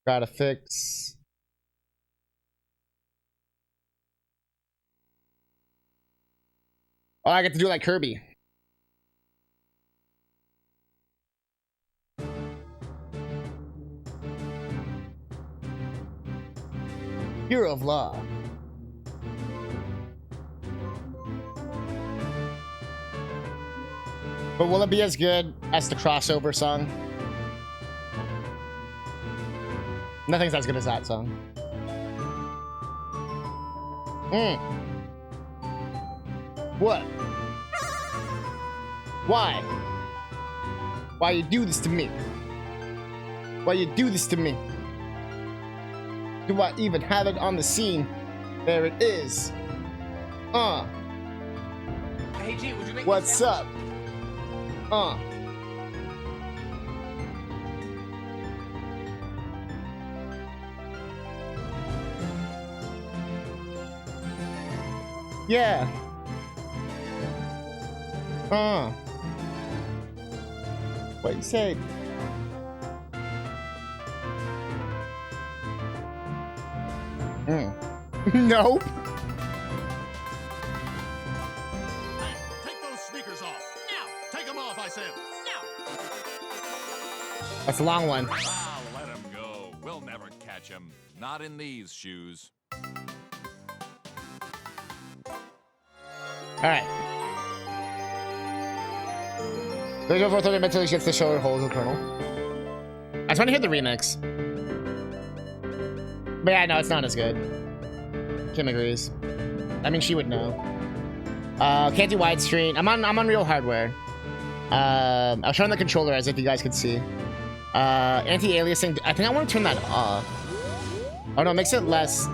Gotta fix. Oh, I get to do like Kirby. Hero of Law. But will it be as good as the crossover song? Nothing's as good as that song. What? Why? Why you do this to me? Why you do this to me? Do I even have it on the scene? There it is. Hey G, would you make What's up? Yeah. What you say? Nope. Take those sneakers off. Now. Take them off, I said. Now. That's a long one. Ah, let him go. We'll never catch him. Not in these shoes. All right. There's over 30 minutes until he gets the shoulder holes of the Colonel. I just want to hear the remix. But yeah, no, it's not as good. Kim agrees. I mean, she would know. Can't do widescreen. I'm on real hardware. I'll show on the controller as if you guys could see. Anti-aliasing. I think I want to turn that off. Oh no, it makes it less.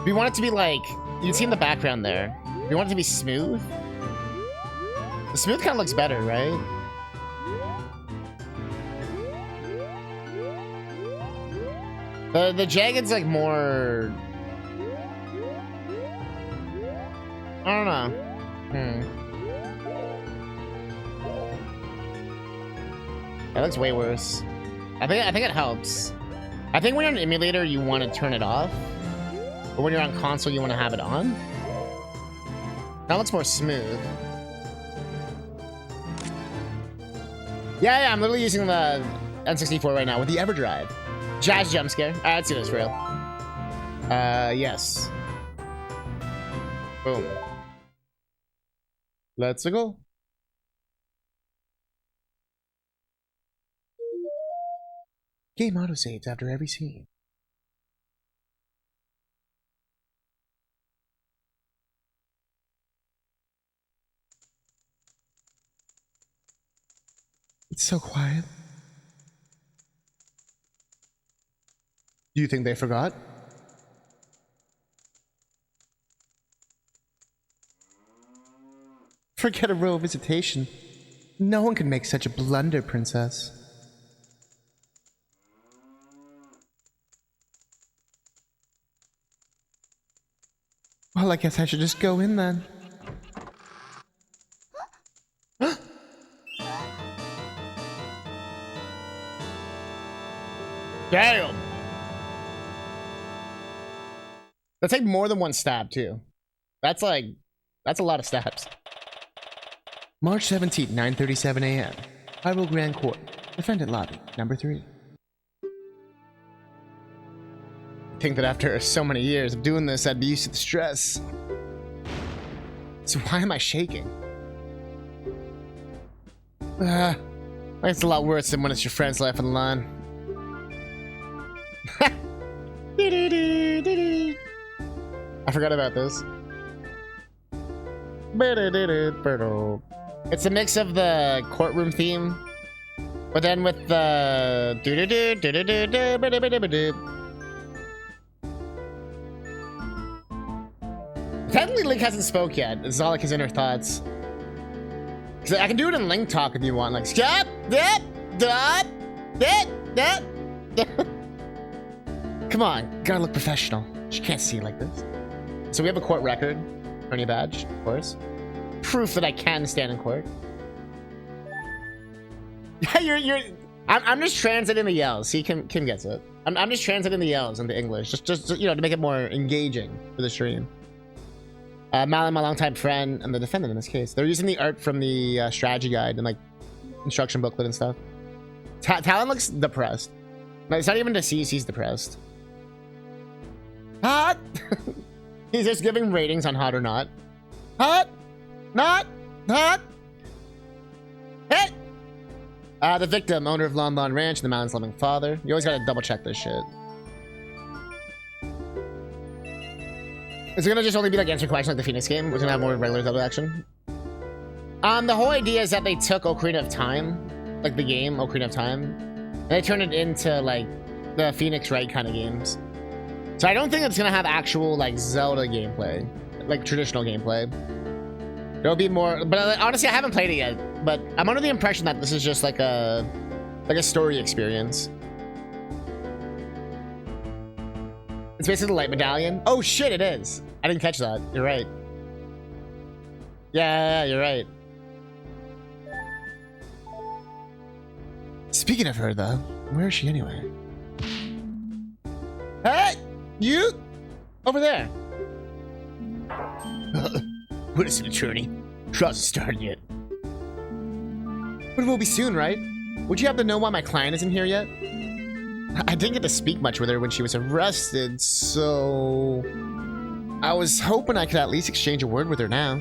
We want it to be like you can see in the background there. We want it to be smooth. The smooth kind of looks better, right? The jagged's like more. I don't know. That looks way worse. I think it helps. I think when you're on an emulator, you want to turn it off, but when you're on console, you want to have it on. That looks more smooth. Yeah, I'm literally using the N64 right now with the EverDrive. Jazz jump scare. All right, let's do this for real. Yes. Boom. Let's go. Game autosaves after every scene. It's so quiet. Do you think they forgot? Forget a royal visitation. No one can make such a blunder, princess. Well, I guess I should just go in then. Damn! That's like more than one stab, too. That's a lot of stabs. March 17th, 9:37 a.m. Hyrule Grand Court. Defendant lobby, number 3. I think that after so many years of doing this, I'd be used to the stress. So why am I shaking? It's a lot worse than when it's your friend's life on the line. I forgot about this. It's a mix of the courtroom theme, but then with the Technically, Link hasn't spoke yet. It's all like his inner thoughts. I can do it in Link Talk if you want. Like, stop, come on, gotta look professional. She can't see like this. So we have a court record, attorney badge, of course. Proof that I can stand in court. Yeah, I'm just translating the yells. See, Kim gets it. I'm just translating the yells into English, just you know, to make it more engaging for the stream. Malin, my longtime friend, and the defendant in this case. They're using the art from the strategy guide and like instruction booklet and stuff. Talon looks depressed. No, it's not even deceased. He's depressed. Hot. He's just giving ratings on hot or not. Hot, not hot. Hey. The victim, owner of Lon Lon Ranch, and the Mountain's loving father. You always gotta double check this shit. Is it gonna just only be like answer questions like the Phoenix game? We're gonna have more regular double action. The whole idea is that they took Ocarina of Time, like the game Ocarina of Time, and they turned it into like the Phoenix Wright kind of games. So I don't think it's gonna have actual like Zelda gameplay, like traditional gameplay. There'll be more, but honestly, I haven't played it yet. But I'm under the impression that this is just like a story experience. It's basically the light medallion. Oh shit, it is. I didn't catch that. You're right. Yeah, you're right. Speaking of her, though, where is she anyway? Hey, you over there. What is an attorney? Trial hasn't started yet. But it will be soon, right? Would you happen to know why my client isn't here yet? I didn't get to speak much with her when she was arrested, so I was hoping I could at least exchange a word with her now.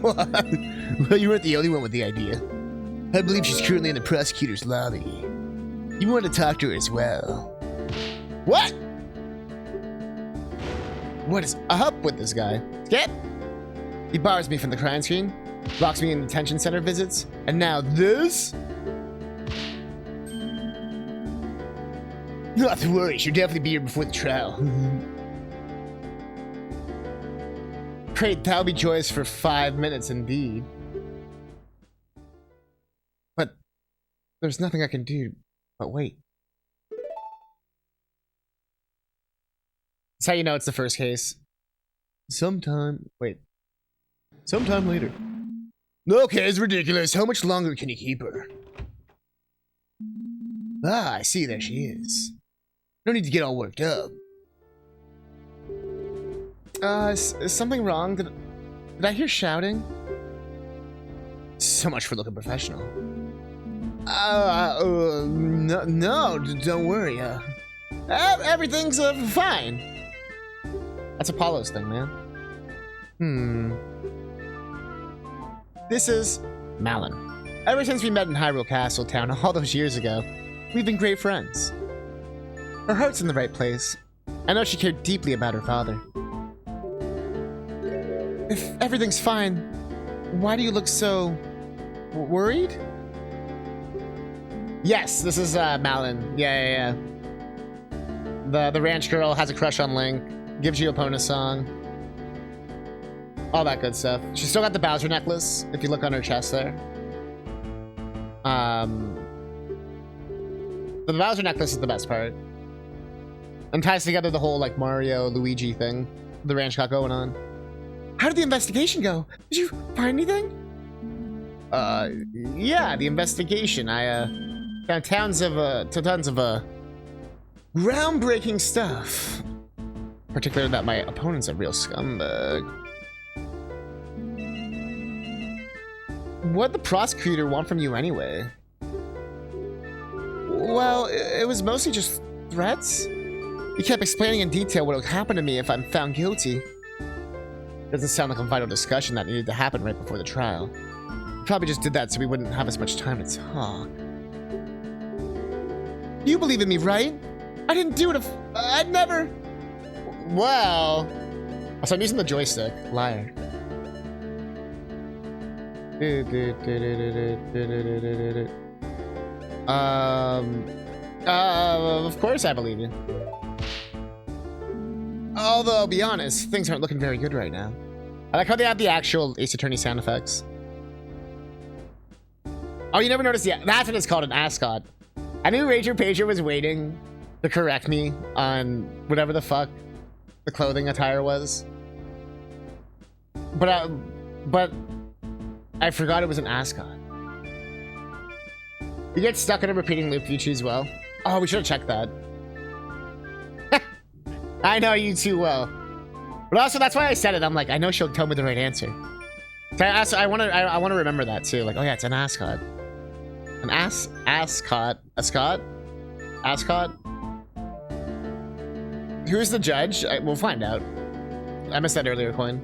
Well, you weren't the only one with the idea. I believe she's currently in the prosecutor's lobby. You want to talk to her as well. What? What is up with this guy? Skip! He bars me from the crime scene, locks me in detention center visits, and now this? Not to worry, she'll definitely be here before the trial. Great, that'll be joyous for 5 minutes indeed. But there's nothing I can do but wait. That's how you know it's the first case. Sometime later. Okay, it's ridiculous. How much longer can you keep her? Ah, I see, there she is. No need to get all worked up. Is something wrong? Did I hear shouting? So much for looking professional. No, don't worry. Everything's fine. That's Apollo's thing, man. This is Malin. Ever since we met in Hyrule Castle Town all those years ago, we've been great friends. Her heart's in the right place. I know she cared deeply about her father. If everything's fine, why do you look so worried? Yes, this is Malin. Yeah. The ranch girl has a crush on Link, gives you Epona song. All that good stuff. She's still got the Bowser necklace, if you look on her chest there. The Bowser necklace is the best part. And ties together the whole, like, Mario-Luigi thing the ranch got going on. How did the investigation go? Did you find anything? Yeah, the investigation. I, found tons of groundbreaking stuff. Particularly that my opponent's a real scumbag. What'd the prosecutor want from you anyway? Well, it was mostly just threats. He kept explaining in detail what would happen to me if I'm found guilty. Doesn't sound like a vital discussion that needed to happen right before the trial. He probably just did that so we wouldn't have as much time to talk. You believe in me, right? I didn't do it if... I'd never... Well... So I'm using the joystick. Liar. Of course I believe you. Although, I'll be honest, things aren't looking very good right now. I like how they have the actual Ace Attorney sound effects. Oh, you never noticed yet? That's what it's called, an ascot. I knew Ranger Pager was waiting to correct me on whatever the fuck the clothing attire was. But I forgot it was an ascot. You get stuck in a repeating loop if you choose well. Oh, we should have checked that. I know you too well. But also, that's why I said it. I'm like, I know she'll tell me the right answer. So I want to remember that too. Like, oh yeah, it's an ascot. An ascot. Ascot? Ascot? Who's the judge? We'll find out. I missed that earlier coin.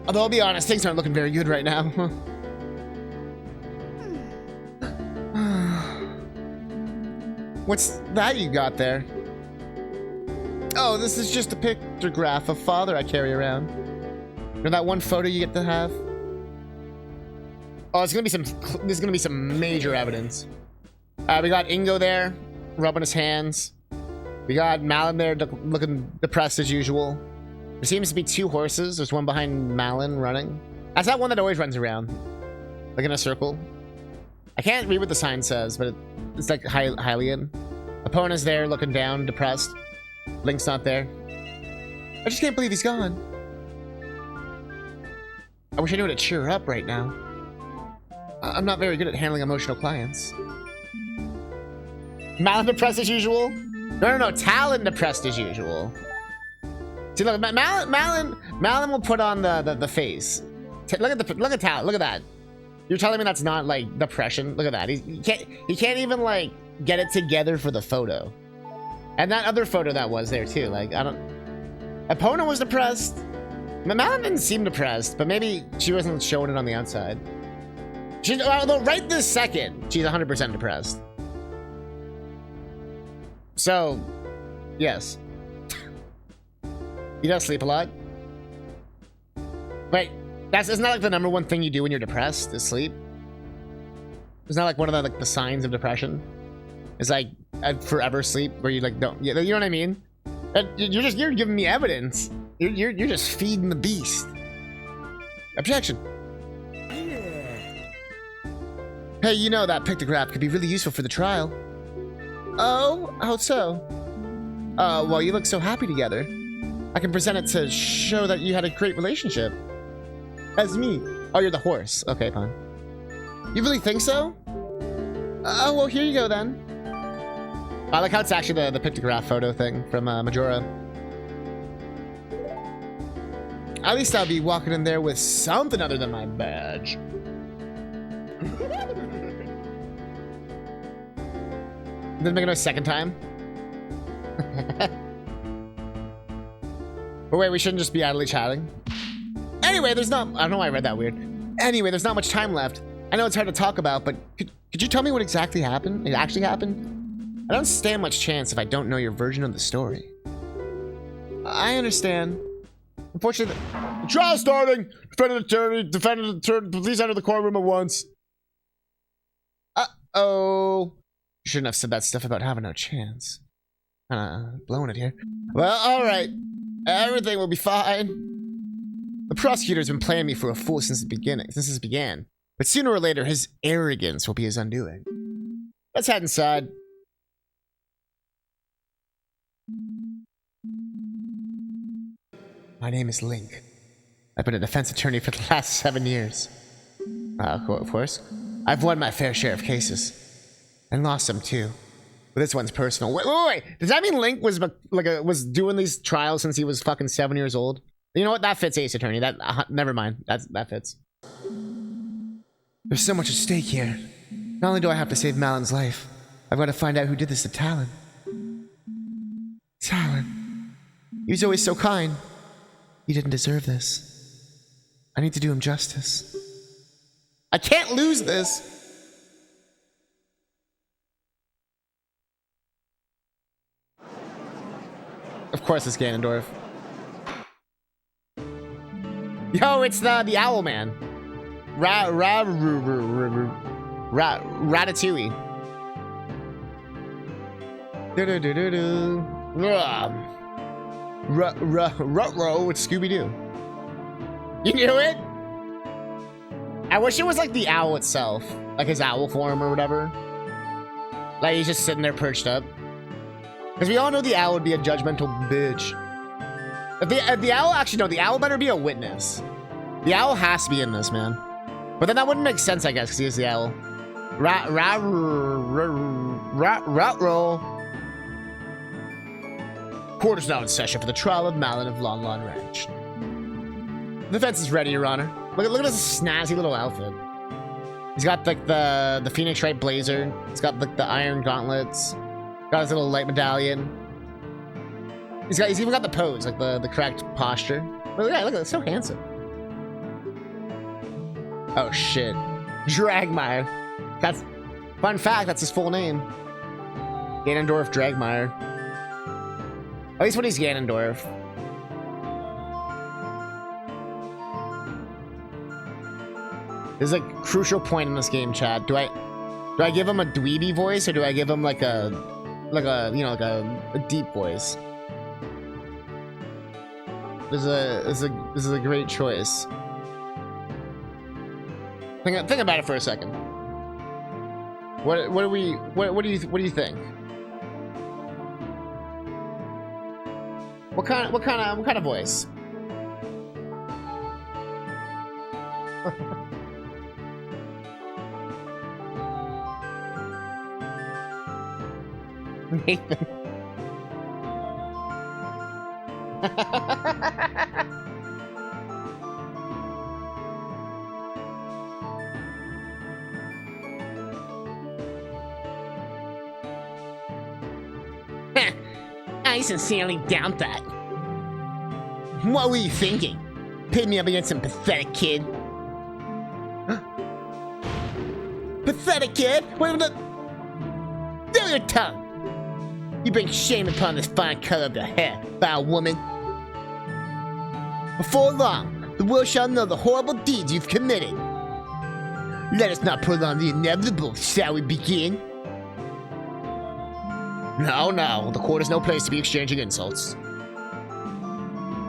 Although I'll be honest, things aren't looking very good right now. What's that you got there? Oh, this is just a pictograph of father I carry around. You know that one photo you get to have? Oh, there's gonna be some major evidence. We got Ingo there, rubbing his hands. We got Malin there looking depressed as usual. There seems to be two horses. There's one behind Malin running. That's that one that always runs around. Like in a circle. I can't read what the sign says, but it's like Hylian. Opponent's there looking down, depressed. Link's not there. I just can't believe he's gone. I wish I knew how to cheer her up right now. I'm not very good at handling emotional clients. Malin depressed as usual? No. Talon depressed as usual. See, look, Malin will put on the face. Look at Talon. Look at that. You're telling me that's not like depression? Look at that. He can't even like get it together for the photo. And that other photo that was there too. Like I don't. Epona was depressed. Malin didn't seem depressed, but maybe she wasn't showing it on the outside. Although right this second, she's 100% depressed. So, yes. You don't sleep a lot? Wait, isn't that like the number one thing you do when you're depressed, is sleep? Isn't that like one of the signs of depression? It's like forever sleep, where you like don't, you know what I mean? You're giving me evidence. You're just feeding the beast. Objection. Hey, you know that pictograph could be really useful for the trial. Oh, how so? Well, you look so happy together. I can present it to show that you had a great relationship. As me. Oh, you're the horse. Okay, fine. You really think so? Oh, well, here you go then. I like how it's actually the pictograph photo thing from Majora. At least I'll be walking in there with something other than my badge. Didn't make it a second time. But wait, we shouldn't just be idly chatting. Anyway, I don't know why I read that weird. Anyway, there's not much time left. I know it's hard to talk about, but could you tell me what exactly happened? It actually happened? I don't stand much chance if I don't know your version of the story. I understand. Unfortunately, the trial starting! Defendant attorney, please enter the courtroom at once. Uh-oh. You shouldn't have said that stuff about having no chance. Blowing it here. Well, alright. Everything will be fine. The prosecutor's been playing me for a fool since this began. But sooner or later, his arrogance will be his undoing. Let's head inside. My name is Link. I've been a defense attorney for the last 7 years. Of course. I've won my fair share of cases. And lost some too. But this one's personal. Wait. Does that mean Link was was doing these trials since he was fucking 7 years old? You know what? That fits, Ace Attorney. Never mind. That fits. There's so much at stake here. Not only do I have to save Malin's life, I've got to find out who did this to Talon. Talon. He was always so kind. He didn't deserve this. I need to do him justice. I can't lose this! Of course it's Ganondorf. Yo, it's the Owl Man. Ratatouille. Ruh-roh, it's Scooby-Doo. You knew it? I wish it was like the owl itself. Like his owl form or whatever. Like he's just sitting there perched up. Because we all know the owl would be a judgmental bitch. If the owl, actually no, the owl better be a witness. The owl has to be in this, man. But then that wouldn't make sense, I guess, because he is the owl. Roll. Court is now in session for the trial of Malin of Lon Lon Ranch. The defense is ready, Your Honor. Look at this snazzy little outfit. He's got like the Phoenix Wright blazer. He's got like the iron gauntlets. Got his little light medallion. He's even got the pose, like the correct posture. Look at that, so handsome. Oh shit. Dragmire. That's fun fact, that's his full name. Ganondorf Dragmire. At least when he's Ganondorf. There's a crucial point in this game, chat. Do I give him a dweeby voice or do I give him like a deep voice? This is a great choice. Think about it for a second. What do you think? What kind of voice? Nathan. I sincerely doubt that. What were you thinking? Pit me up against some pathetic kid? Pathetic kid? Wait, no. Fill your tongue! You bring shame upon this fine color of your hair, foul woman. Before long, the world shall know the horrible deeds you've committed. Let us not prolong the inevitable, shall we begin? No, the court is no place to be exchanging insults.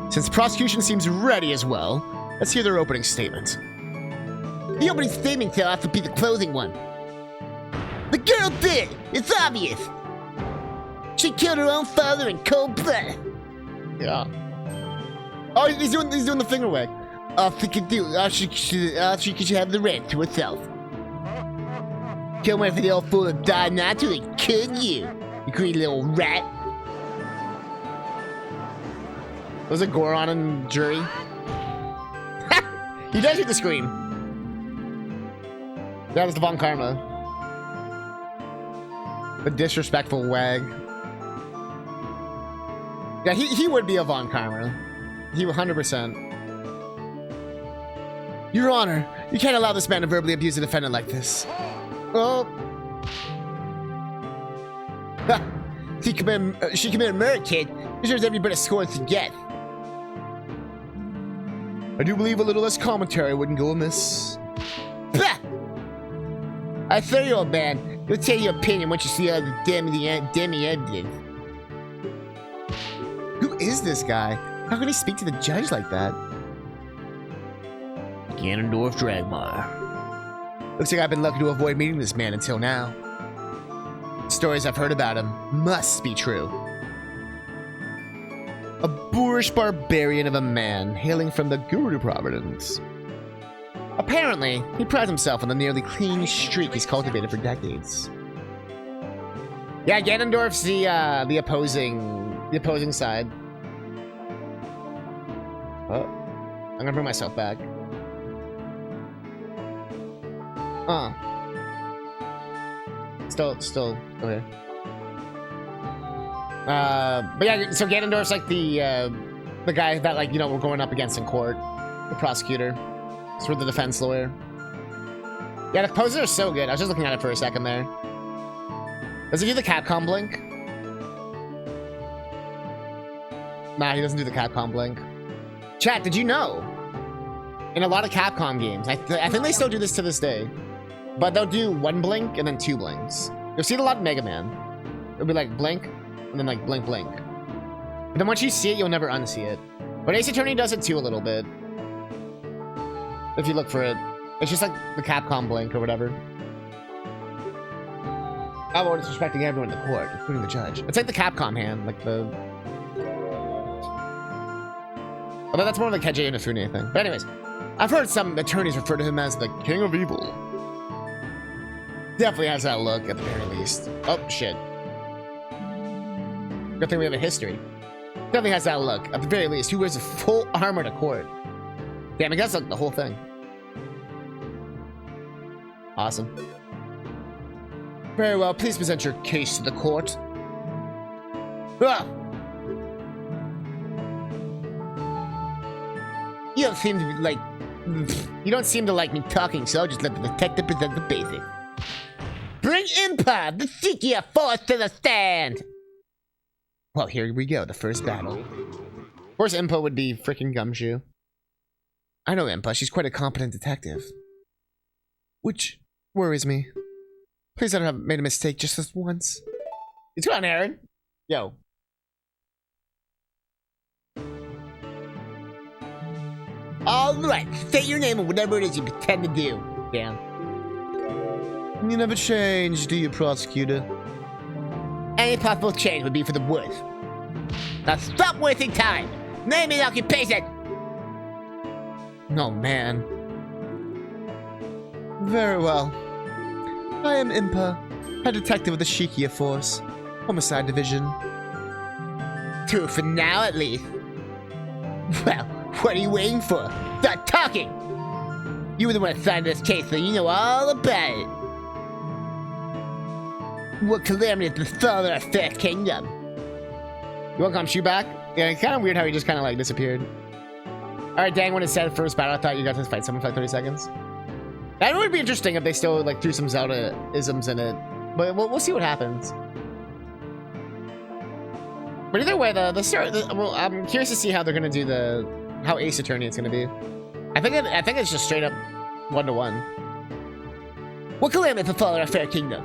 Since the prosecution seems ready as well, let's hear their opening statement. The opening statement will have to be the closing one. The girl did! It's obvious! She killed her own father in cold blood! Yeah. Oh, he's doing the finger wag. All she could do, all she could have the rent to herself. Can't wait for the old fool to die naturally, couldn't you? You greedy little rat. Was it Goron and Jury? He does hit the scream. That was the Von Karma. The disrespectful wag. Yeah, he would be a Von Karma. He 100%. Your Honor, you can't allow this man to verbally abuse a defendant like this. Oh. She committed murder, kid. Deserves every bit of scorn to get. I do believe a little less commentary wouldn't go amiss. Bah! I thought you, old man. You'll tell your opinion once you see all the demi evidence. Who is this guy? How can he speak to the judge like that? Ganondorf Dragmire. Looks like I've been lucky to avoid meeting this man until now. Stories I've heard about him must be true. A boorish barbarian of a man hailing from the Guru province. Apparently, he prides himself on the nearly clean streak he's cultivated for decades. Yeah, Ganondorf's the opposing side. Oh, I'm gonna bring myself back. Still okay. But yeah, so Ganondorf's like the guy that, like, you know, we're going up against in court, the prosecutor, sort of the defense lawyer. Yeah, the poses are so good. I was just looking at it for a second there. Does he do the Capcom blink? Nah, he doesn't do the Capcom blink. Chat, did you know? In a lot of Capcom games, I think they still do this to this day, but they'll do one blink and then two blinks. You'll see it a lot in Mega Man. It'll be like blink and then like blink blink. But then once you see it, you'll never unsee it. But Ace Attorney does it too a little bit. If you look for it. It's just like the Capcom blink or whatever. Oh, well, disrespecting everyone in the court, including the judge. It's like the Capcom hand, like the... Although that's more like Keiji Inafune thing. But anyways, I've heard some attorneys refer to him as the King of Evil. Definitely has that look at the very least. Oh, shit. Good thing we have a history. Definitely has that look at the very least. Who wears a full armor to court? Damn, I guess like the whole thing. Awesome. Very well, please present your case to the court. Ah! You don't seem to be like... You don't seem to like me talking, so I'll just let the detective present the basics. Bring Impa, the Sikia force to the stand! Well, here we go, the first battle. Of course, Impa would be freaking Gumshoe. I know Impa, she's quite a competent detective. Which worries me. Please, I don't have made a mistake just this once. It's going on, Aaron. Yo. Alright, state your name and whatever it is you pretend to do. Damn. You never change, do you, prosecutor? Any possible change would be for the worst. Now stop wasting time! Name and occupation! Oh, man. Very well. I am Impa, head detective of the Shikia Force, Homicide Division. True for now, at least. Well, what are you waiting for? Start talking! You were the one assigned this case, so you know all about it. What calamity has befallen our fair kingdom? You want to come shoot back? Yeah, it's kind of weird how he just kind of like disappeared. Alright, dang, when it said first battle, I thought you got to fight someone for like 30 seconds. That would be interesting if they still like threw some Zelda-isms in it. But we'll see what happens. But either way, well, I'm curious to see how they're gonna do how Ace Attorney it's gonna be. I think it's just straight up 1-to-1. What calamity befallen our fair kingdom?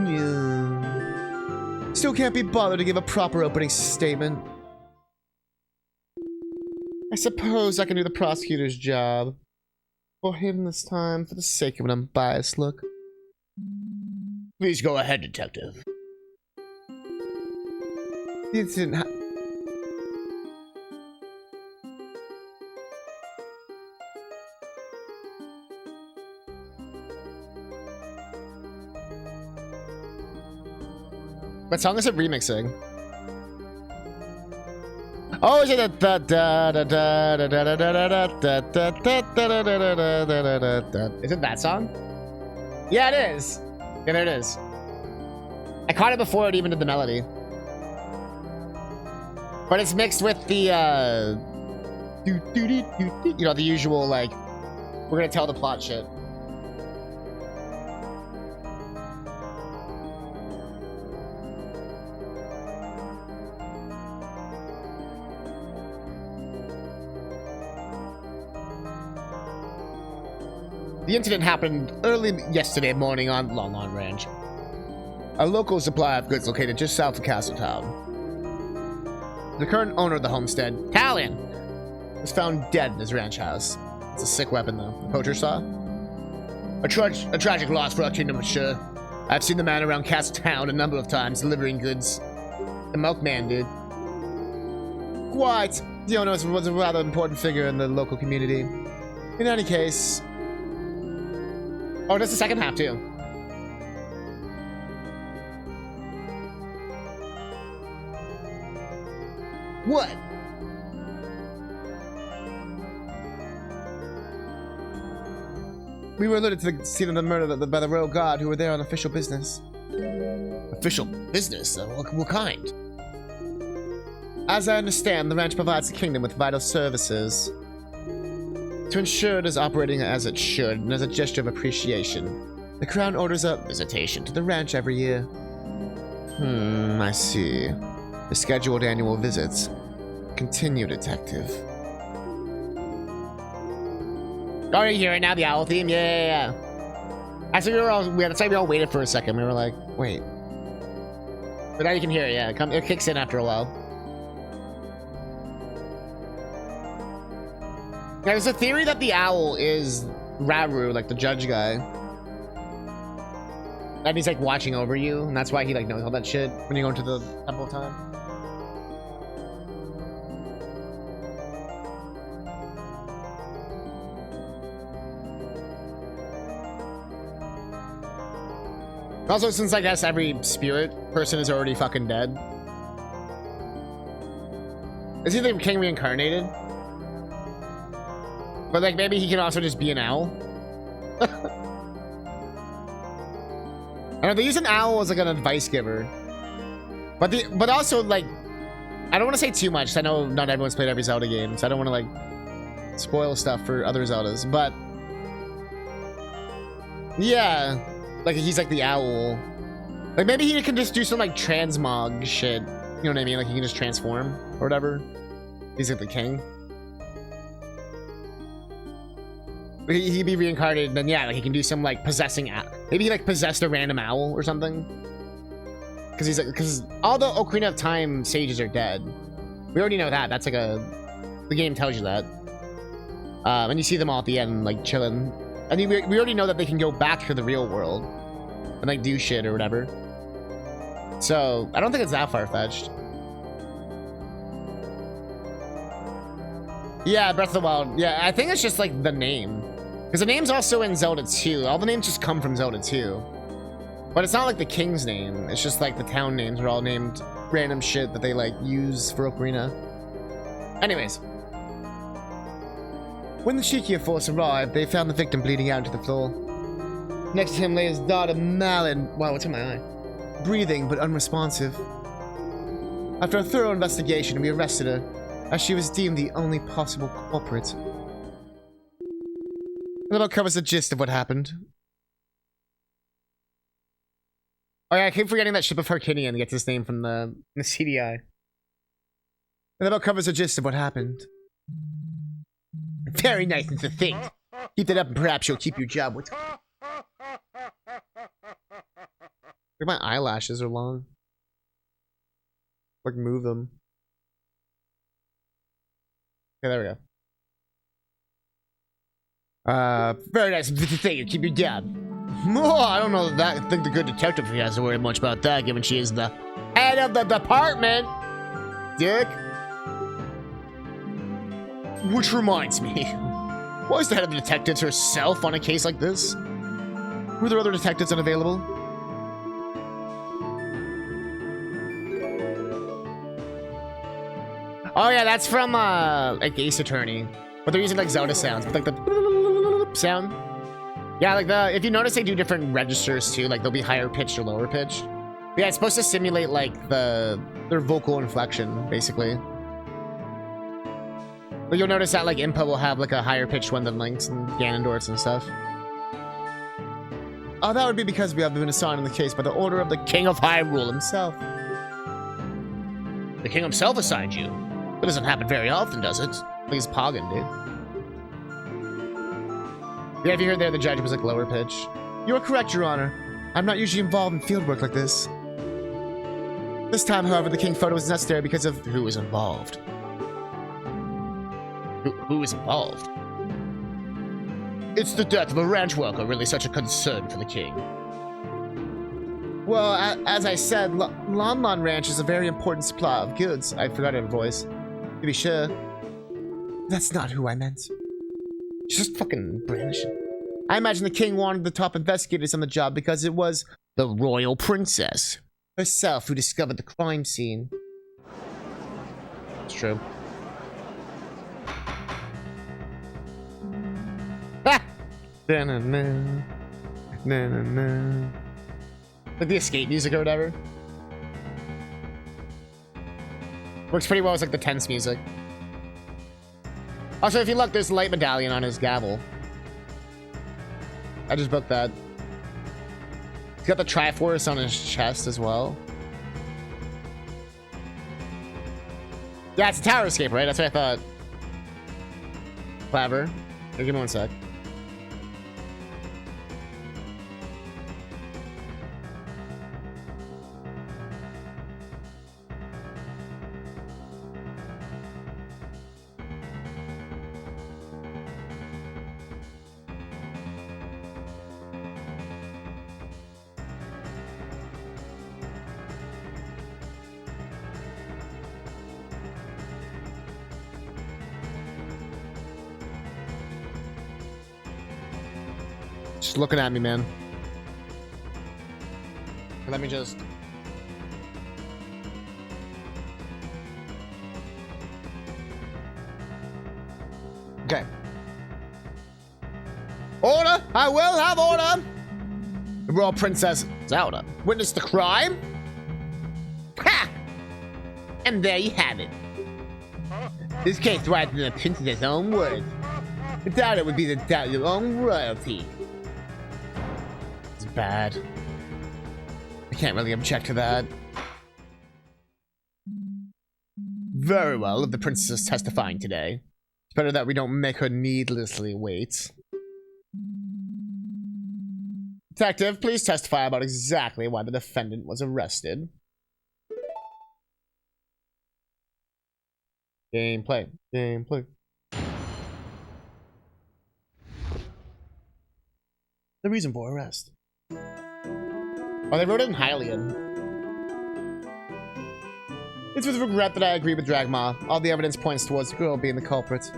Yeah. Still can't be bothered to give a proper opening statement. I suppose I can do the prosecutor's job. For him this time, for the sake of an unbiased look. Please go ahead, detective. The incident What song is it remixing? Oh, is it Is it that song? Yeah, it is. Yeah, there it is. I caught it before it even did the melody. But it's mixed with the you know, the usual like we're gonna tell the plot shit. The incident happened early yesterday morning on Longlawn Ranch. A local supply of goods located just south of Castletown. The current owner of the homestead, Talion, was found dead in his ranch house. It's a sick weapon, though. The poacher saw. A tragic loss for our kingdom, sure. I've seen the man around Castletown a number of times delivering goods. The milkman, dude. Quite. The owner was a rather important figure in the local community. In any case... Oh, that's the second half, too. What? We were alerted to the scene of the murder by the royal guard who were there on official business. Official business? What kind? As I understand, the ranch provides the kingdom with vital services. To ensure it is operating as it should, and as a gesture of appreciation, the Crown orders a visitation to the ranch every year. I see. The scheduled annual visits. Continue, detective. Oh, you hear it now, the owl theme? Yeah. Actually, that's why we all waited for a second. We were like, wait. But now you can hear it, yeah. It kicks in after a while. There's a theory that the owl is Raru, like the judge guy. And he's like watching over you, and that's why he like knows all that shit when you go into the temple time. Also, since I guess every spirit person is already fucking dead. Is he the king reincarnated? But like maybe he can also just be an owl. I know they use an owl as like an advice giver. But also like I don't want to say too much. I know not everyone's played every Zelda game, so I don't want to like spoil stuff for other Zeldas, but yeah, like he's like the owl. Like maybe he can just do some like transmog shit. You know what I mean? Like he can just transform or whatever. He's like the king. He'd be reincarnated, and then yeah, like he can do some like possessing. Maybe he like possessed a random owl or something. Because he's like, because all the Ocarina of Time sages are dead. We already know that. That's like the game tells you that. And you see them all at the end, like chilling. And we already know that they can go back to the real world and like do shit or whatever. So I don't think it's that far-fetched. Yeah, Breath of the Wild. Yeah, I think it's just like the name. Because the name's also in Zelda 2. All the names just come from Zelda 2. But it's not like the king's name. It's just like the town names are all named random shit that they like use for Ocarina. Anyways. When the Shikia force arrived, they found the victim bleeding out into the floor. Next to him lay his daughter Malin. Wow, what's in my eye? Breathing but unresponsive. After a thorough investigation, we arrested her, as she was deemed the only possible culprit. That about covers the gist of what happened. Oh yeah, I keep forgetting that Ship of Harkinian gets its name from the CDI. That about covers the gist of what happened. Very nice and succinct. Keep that up and perhaps you'll keep your job. Look, my eyelashes are long. Like, move them. Okay, there we go. Very nice and succinct. Keep your job. Oh, I don't know that. I think the good detective has to worry much about that, given she is the head of the department. Dick. Which reminds me, why is the head of the detectives herself on a case like this? Were there other detectives unavailable? Oh yeah, that's from like Ace Attorney, but they're using like Zelda sounds, with like the sound. Yeah, like if you notice, they do different registers too. Like they'll be higher pitched or lower pitched. But yeah, it's supposed to simulate like their vocal inflection, basically. But you'll notice that like Impa will have like a higher pitched one than Link's and Ganondorf's and stuff. Oh, that would be because we have been assigned in the case by the order of the King of Hyrule himself. The King himself assigned you? That doesn't happen very often, does it? Please, Poggin, dude. Yeah, if you heard there, the judge was like lower pitch. You are correct, Your Honor. I'm not usually involved in field work like this. This time, however, the king photo was necessary because of who was involved. Who is involved? It's the death of a ranch worker really such a concern for the king? Well, as I said, Lon Lon Ranch is a very important supply of goods. I forgot her voice. To be sure. That's not who I meant. Just fucking British. I imagine the king wanted the top investigators on the job because it was the royal princess herself who discovered the crime scene. It's true. Ah! Da-na-na. Na-na-na. Like the escape music or whatever. Works pretty well as like the tense music. Also, if you look, there's a light medallion on his gavel. I just booked that. He's got the Triforce on his chest as well. Yeah, it's a tower escape, right? That's what I thought. Clever. Here, give me one sec. Just looking at me, man. let me just... Okay. Order! I will have order! The royal princess Zelda witnessed the crime? Ha! And there you have it. This case writes in the princess's own words. Without it would be the doubt your own royalty. It's bad. I can't really object to that. Very well, if the princess is testifying today. It's better that we don't make her needlessly wait. Detective, please testify about exactly why the defendant was arrested. Gameplay. Gameplay. The reason for arrest. Oh, they wrote it in Hylian. It's with regret that I agree with Dragma. All the evidence points towards the girl being the culprit.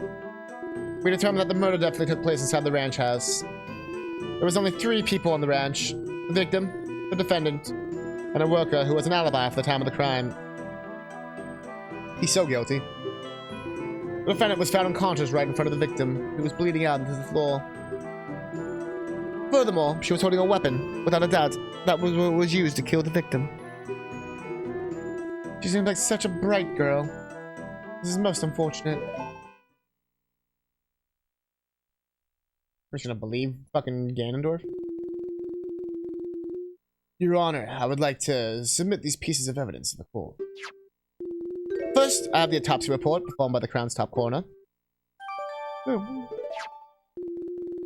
We determined that the murder definitely took place inside the ranch house. There was only 3 people on the ranch. The victim, the defendant, and a worker who has an alibi for the time of the crime. He's so guilty. The defendant was found unconscious right in front of the victim, who was bleeding out into the floor. Furthermore, she was holding a weapon, without a doubt, that was what was used to kill the victim. She seemed like such a bright girl. This is most unfortunate. We're just gonna believe fucking Ganondorf? Your Honor, I would like to submit these pieces of evidence to the court. First, I have the autopsy report performed by the Crown's top coroner.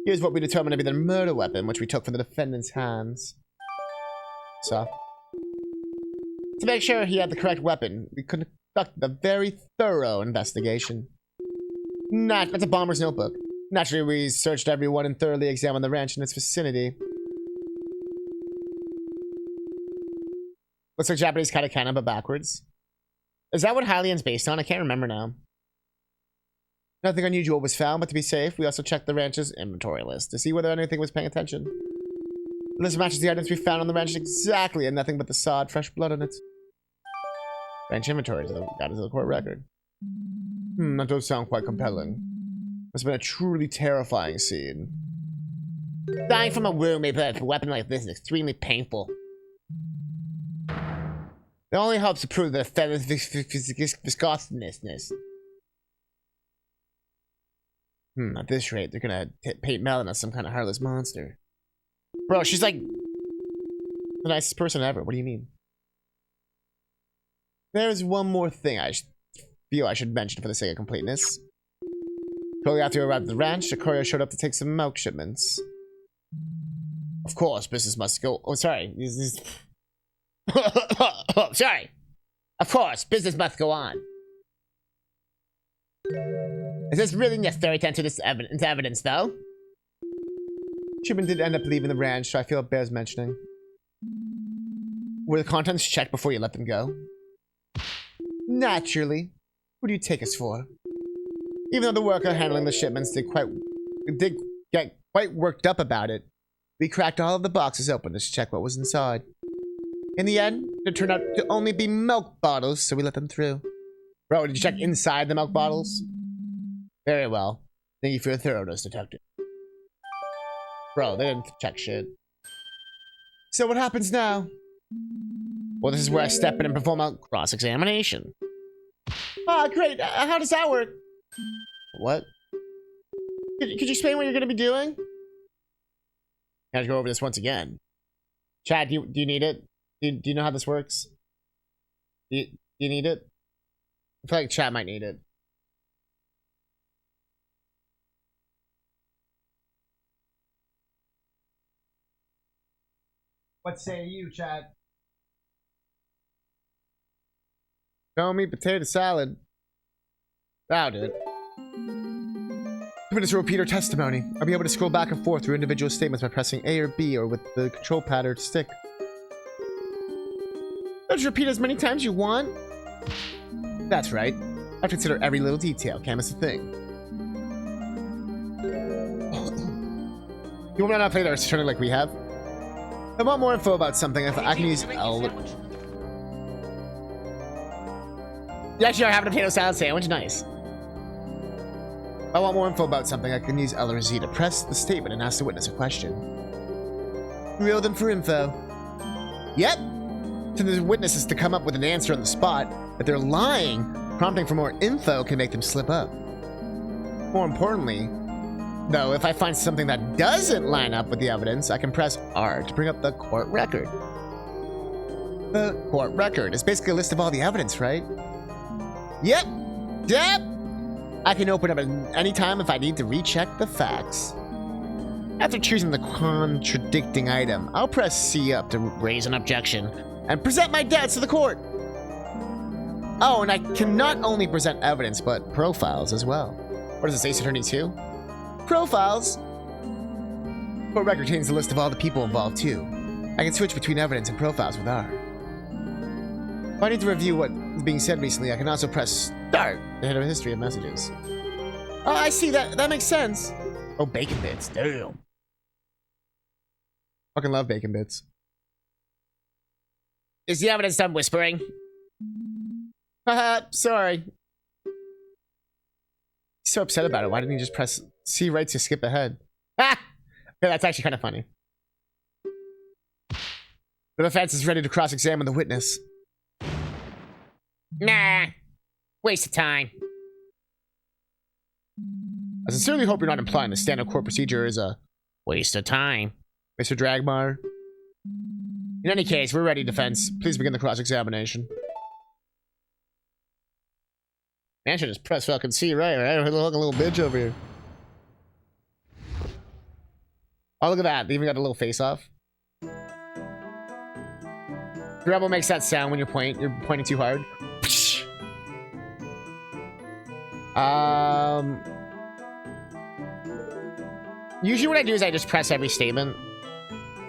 Here's what we determined to be the murder weapon, which we took from the defendant's hands. So, to make sure he had the correct weapon, we conducted a very thorough investigation. That's a bomber's notebook. Naturally, we searched everyone and thoroughly examined the ranch and its vicinity. Looks like Japanese katakana, but backwards. Is that what Hylian's based on? I can't remember now. Nothing unusual was found, but to be safe, we also checked the ranch's inventory list to see whether anything was paying attention. The list matches the items we found on the ranch exactly, and nothing but the sod, fresh blood on it. Ranch inventory, so that is the court record. That does sound quite compelling. It's been a truly terrifying scene. Dying from a wound made by a weapon like this is extremely painful. It only helps to prove the defendant's viscousness. At this rate, they're gonna paint Melon as some kind of heartless monster. Bro, she's like the nicest person ever. What do you mean? There's one more thing I feel I should mention for the sake of completeness. Shortly after we arrived at the ranch, a courier showed up to take some milk shipments. Of course, business must go. Oh, sorry. Sorry. Of course, business must go on. Is this really necessary to enter this into evidence, though? Shipment did end up leaving the ranch, so I feel it bears mentioning. Were the contents checked before you let them go? Naturally. What do you take us for? Even though the worker handling the shipments did get quite worked up about it, we cracked all of the boxes open to check what was inside. In the end, it turned out to only be milk bottles, so we let them through. Bro, did you check inside the milk bottles? Very well. Thank you for your thoroughness, detective. Bro, they didn't check shit. So what happens now? Well, this is where I step in and perform a cross-examination. Ah, great. How does that work? What? Could you explain what you're going to be doing? I have to go over this once again. Chad, do you need it? Do you know how this works? Do you need it? I feel like Chad might need it. What say you, Chad? Show me potato salad. That'll do it. 2 minutes to repeat our testimony. I'll be able to scroll back and forth through individual statements by pressing A or B or with the control pad or stick. Just repeat as many times you want. That's right. I have to consider every little detail. Can't miss a thing. You want to not play the turning like we have? I want more info about something. If I can use L. You actually are having a potato salad sandwich. Nice. I want more info about something. I can use L or Z to press the statement and ask the witness a question. Reel them for info. Yep. So the witness is to come up with an answer on the spot. If they're lying, prompting for more info can make them slip up. More importantly, though, if I find something that doesn't line up with the evidence, I can press R to bring up the court record. The court record is basically a list of all the evidence, right? Yep. Yep. I can open up at any time if I need to recheck the facts. After choosing the contradicting item, I'll press C up to raise an objection and present my doubts to the court. Oh, and I can not only present evidence, but profiles as well. What does it say, Attorney 2? Profiles. Court record contains a list of all the people involved, too. I can switch between evidence and profiles with R. If I need to review what is being said recently, I can also press Start to hit a history of messages. Oh, I see. That makes sense. Oh, bacon bits. Damn. Fucking love bacon bits. Is the evidence done whispering? Haha, sorry. He's so upset about it. Why didn't he just press C right to skip ahead? Ah! Yeah, that's actually kind of funny. The defense is ready to cross-examine the witness. Nah. Waste of time. I sincerely hope you're not implying the standard court procedure is a waste of time, Mr. Dragmar. In any case, we're ready, defense. Please begin the cross-examination. Man should just press fucking C right? Look, a little bitch over here. Oh, look at that. They even got a little face off. Rebel makes that sound when you're pointing too hard. Usually what I do is I just press every statement.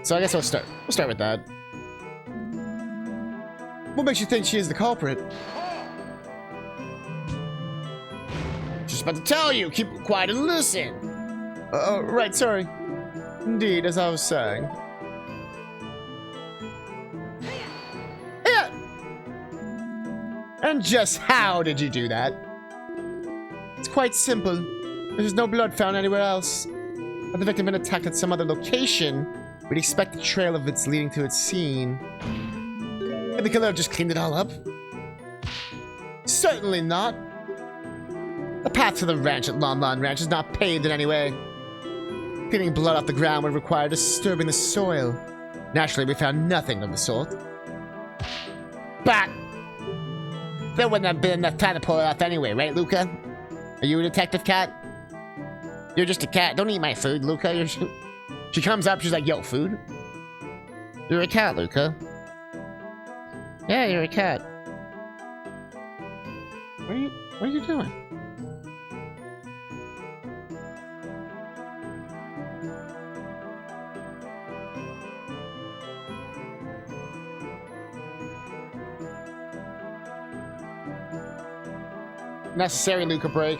So I guess we'll start with that. What makes you think she is the culprit? Just about to tell you. Keep quiet and listen. Right, sorry. Indeed, as I was saying. Yeah. And just how did you do that? It's quite simple. There's no blood found anywhere else. Had the victim been attacked at some other location, we'd expect the trail of its leading to its scene. Could the killer just cleaned it all up? Certainly not. The path to the ranch at Lon Lon Ranch is not paved in any way. Cleaning blood off the ground would require disturbing the soil. Naturally, we found nothing of the sort. But there wouldn't have been enough time to pull it off anyway, right, Luca? Are you a detective cat? You're just a cat. Don't eat my food, Luca. She comes up, she's like, yo, food? You're a cat, Luca. Yeah, you're a cat. What are you doing? Necessary Luca break.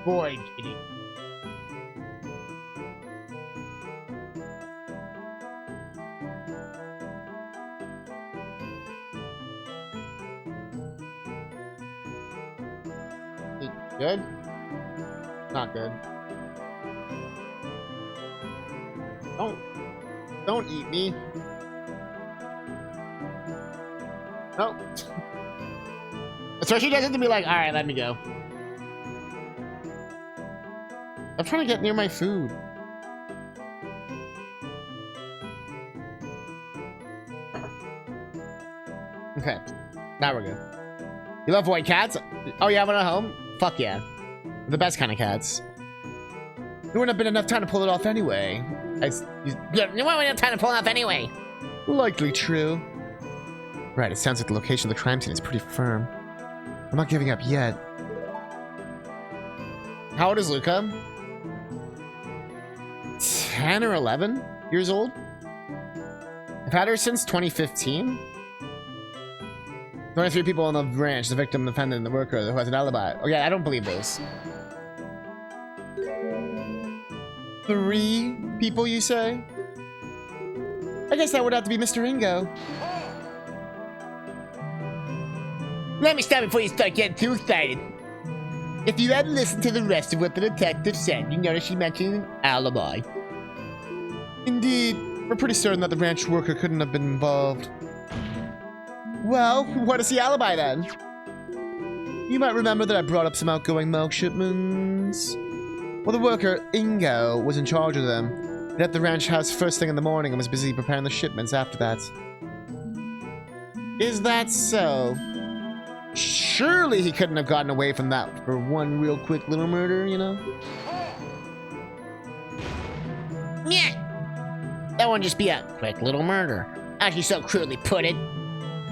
Boy, kitty. Good? Not good. Don't eat me. No. Especially doesn't to be like, alright, let me go. I'm trying to get near my food. Okay. Now we're good. You love white cats? Oh, you have one at home? Fuck yeah. The best kind of cats. There wouldn't have been enough time to pull it off anyway. You wouldn't have enough time to pull it off anyway. Likely true. Right, it sounds like the location of the crime scene is pretty firm. I'm not giving up yet. How old is Luca? 10 or 11 years old? I've had her since 2015. only 3 people on the ranch, the victim, the defendant, and the worker who has an alibi. Oh yeah, I don't believe this. 3 people, you say? I guess that would have to be Mr. Ingo. Let me stop before you start getting too excited. If you hadn't listened to the rest of what the detective said, you notice she mentioned an alibi. Indeed, we're pretty certain that the ranch worker couldn't have been involved. Well, what is the alibi then? You might remember that I brought up some outgoing milk shipments. Well, the worker, Ingo, was in charge of them. He left the ranch house first thing in the morning and was busy preparing the shipments after that. Is that so? Surely he couldn't have gotten away from that for one real quick little murder, you know? Yeah. That wouldn't just be a quick little murder. As you so crudely put it.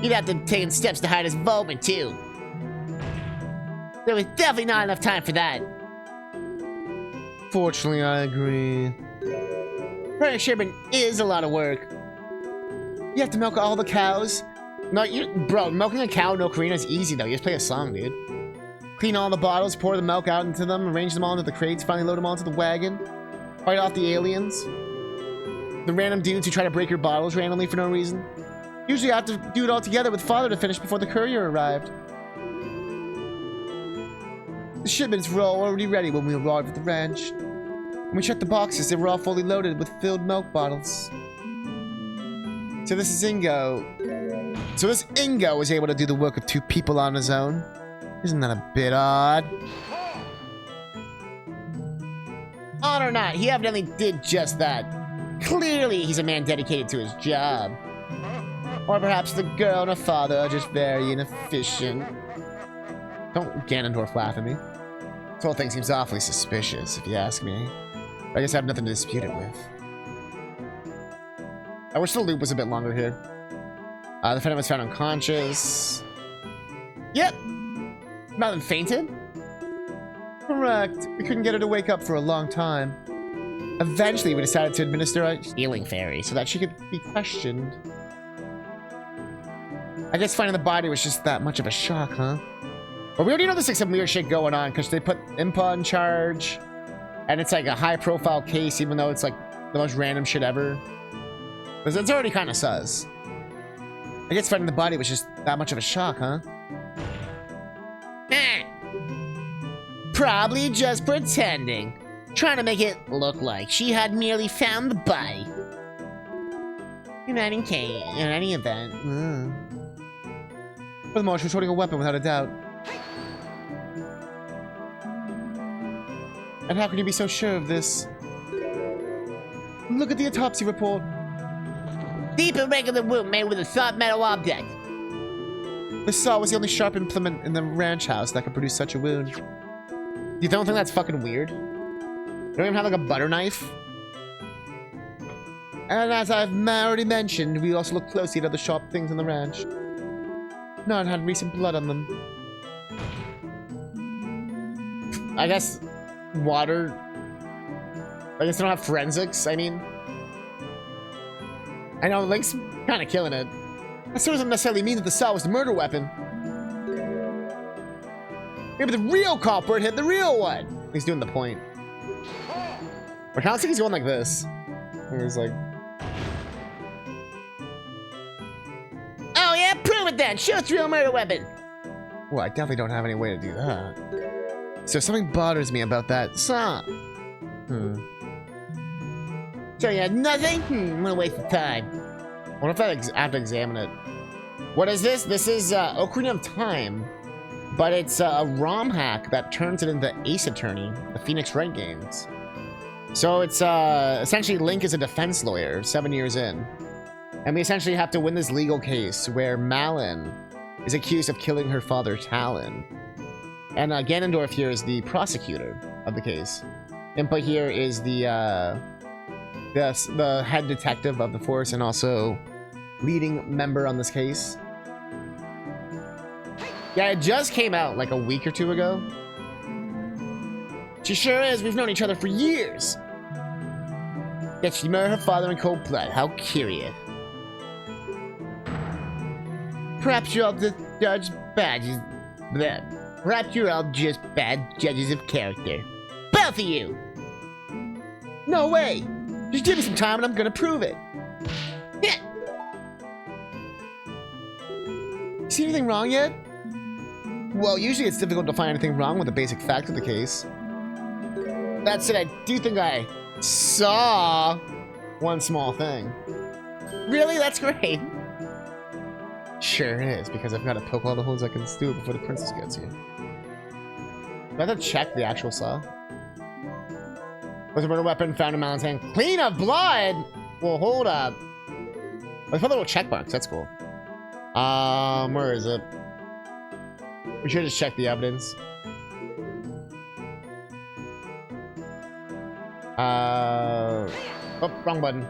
He'd have to have taken steps to hide his involvement, too. There was definitely not enough time for that. Fortunately, I agree. Running a shipment is a lot of work. You have to milk all the cows. No, bro, milking a cow in Ocarina is easy, though. You just play a song, dude. Clean all the bottles, pour the milk out into them, arrange them all into the crates, finally load them onto the wagon. Fight off the aliens. The random dudes who try to break your bottles randomly for no reason. Usually I have to do it all together with Father to finish before the courier arrived. The shipments were already ready when we arrived at the ranch. When we checked the boxes, they were all fully loaded with filled milk bottles. So this is Ingo. So this Ingo was able to do the work of 2 people on his own. Isn't that a bit odd? Odd or not, he evidently did just that. Clearly, he's a man dedicated to his job. Or perhaps the girl and her father are just very inefficient. Don't Ganondorf laugh at me. This whole thing seems awfully suspicious, if you ask me. I guess I have nothing to dispute it with. I wish the loop was a bit longer here. The defendant was found unconscious. Yep. Malin fainted? Correct. We couldn't get her to wake up for a long time. Eventually, we decided to administer a healing fairy so that she could be questioned. I guess finding the body was just that much of a shock, huh? Well, we already know there's like some weird shit going on because they put Impa in charge. And it's like a high-profile case, even though it's like the most random shit ever. Because it's already kind of sus. I guess finding the body was just that much of a shock, huh? Probably just pretending. Trying to make it look like she had merely found the body. In any event. Furthermore, she was holding a weapon without a doubt. And how can you be so sure of this? Look at the autopsy report. Deep irregular wound made with a soft metal object. The saw was the only sharp implement in the ranch house that could produce such a wound. You don't think that's fucking weird? You don't even have like a butter knife? And as I've already mentioned, we also looked closely at other sharp things in the ranch. None had recent blood on them. I guess water. I guess they don't have forensics, I mean. I know Link's kind of killing it. That still doesn't necessarily mean that the saw was the murder weapon. Maybe the real culprit hit the real one. He's doing the point. But I don't think he's going like this. He's like, oh yeah, prove it then. Show us the real murder weapon. Well, I definitely don't have any way to do that. So something bothers me about that saw. So you had nothing? I'm gonna waste the time. I wonder if I have to examine it. What is this? This is Ocarina of Time. But it's a ROM hack that turns it into Ace Attorney, the Phoenix Wright games. So it's essentially Link is a defense lawyer 7 years in. And we essentially have to win this legal case where Malin is accused of killing her father Talon. And Ganondorf here is the prosecutor of the case. Impa here is the head detective of the force and also leading member on this case. Yeah, it just came out like a week or 2 ago. She sure is. We've known each other for years. Yet she murdered her father in cold blood. How curious. Perhaps you're all judge badges. Bleh. Perhaps you're all just bad judges of character. Both of you! No way! Just give me some time and I'm gonna prove it. Yeah. See anything wrong yet? Well, usually it's difficult to find anything wrong with the basic fact of the case. That said, I do think I saw one small thing. Really? That's great. Sure it is, because I've got to poke all the holes I can do before the princess gets here. Do I have to check the actual saw? Was a murder weapon found in Malon's hand clean of blood? Well, hold up. I found a little check box. That's cool. Where is it? We should just check the evidence. Oh, wrong button.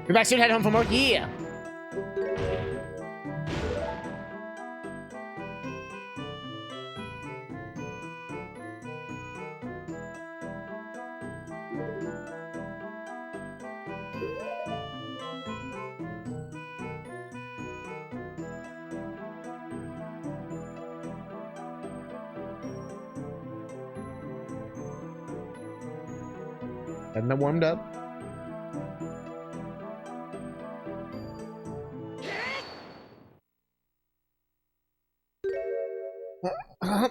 You're back soon, head home from work? Yeah. Hadn't I warmed up?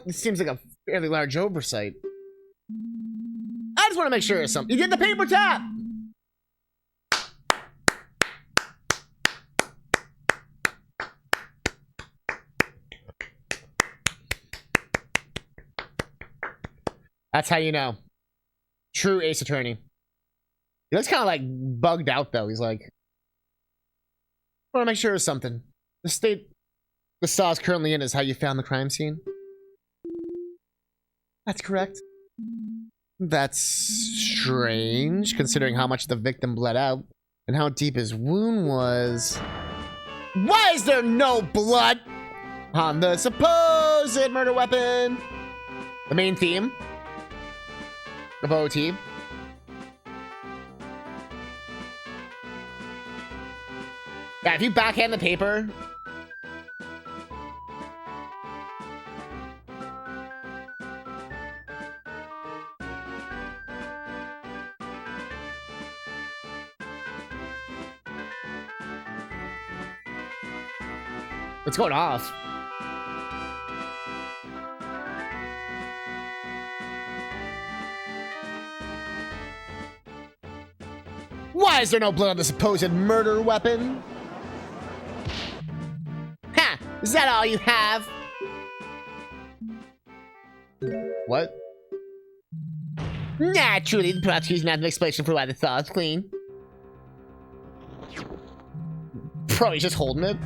This seems like a fairly large oversight. I just want to make sure of something. You get the paper tap! That's how you know. True ace attorney. He looks kind of like bugged out though. He's like, I want to make sure of something. The state the saw is currently in is how you found the crime scene. That's correct. That's strange, considering how much the victim bled out and how deep his wound was. Why is there no blood on the supposed murder weapon? The main theme of OT. Yeah, if you backhand the paper. It's going off. Why is there no blood on the supposed murder weapon? Ha! Is that all you have? What? Naturally, the prosecution has an explanation for why the saw is clean. Bro, he's just holding it.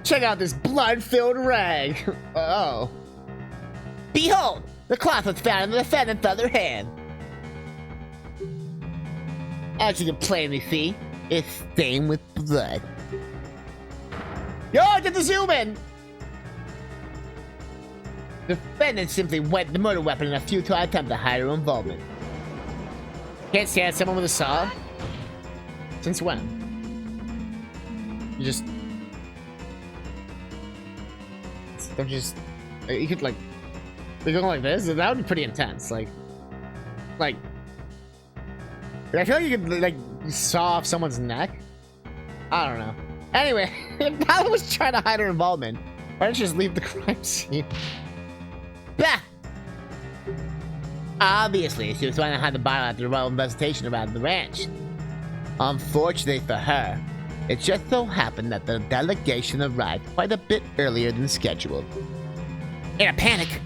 Check out this blood-filled rag. Oh. Behold! The cloth was found in the defendant's other hand. As you can plainly see, it's stained with blood. Yo, I did the zoom in! The defendant simply wiped the murder weapon in a futile attempt to hide her involvement. Can't stand someone with a saw? Since when? You just... They're just, you could like, they're going like this. That would be pretty intense. Like, I feel like you could like saw off someone's neck. I don't know. Anyway, if Paula was trying to hide her involvement, why didn't you just leave the crime scene? Bah! Obviously, she was trying to hide the body after a royal investigation around the ranch. Unfortunately for her, it just so happened that the delegation arrived quite a bit earlier than scheduled. In a panic,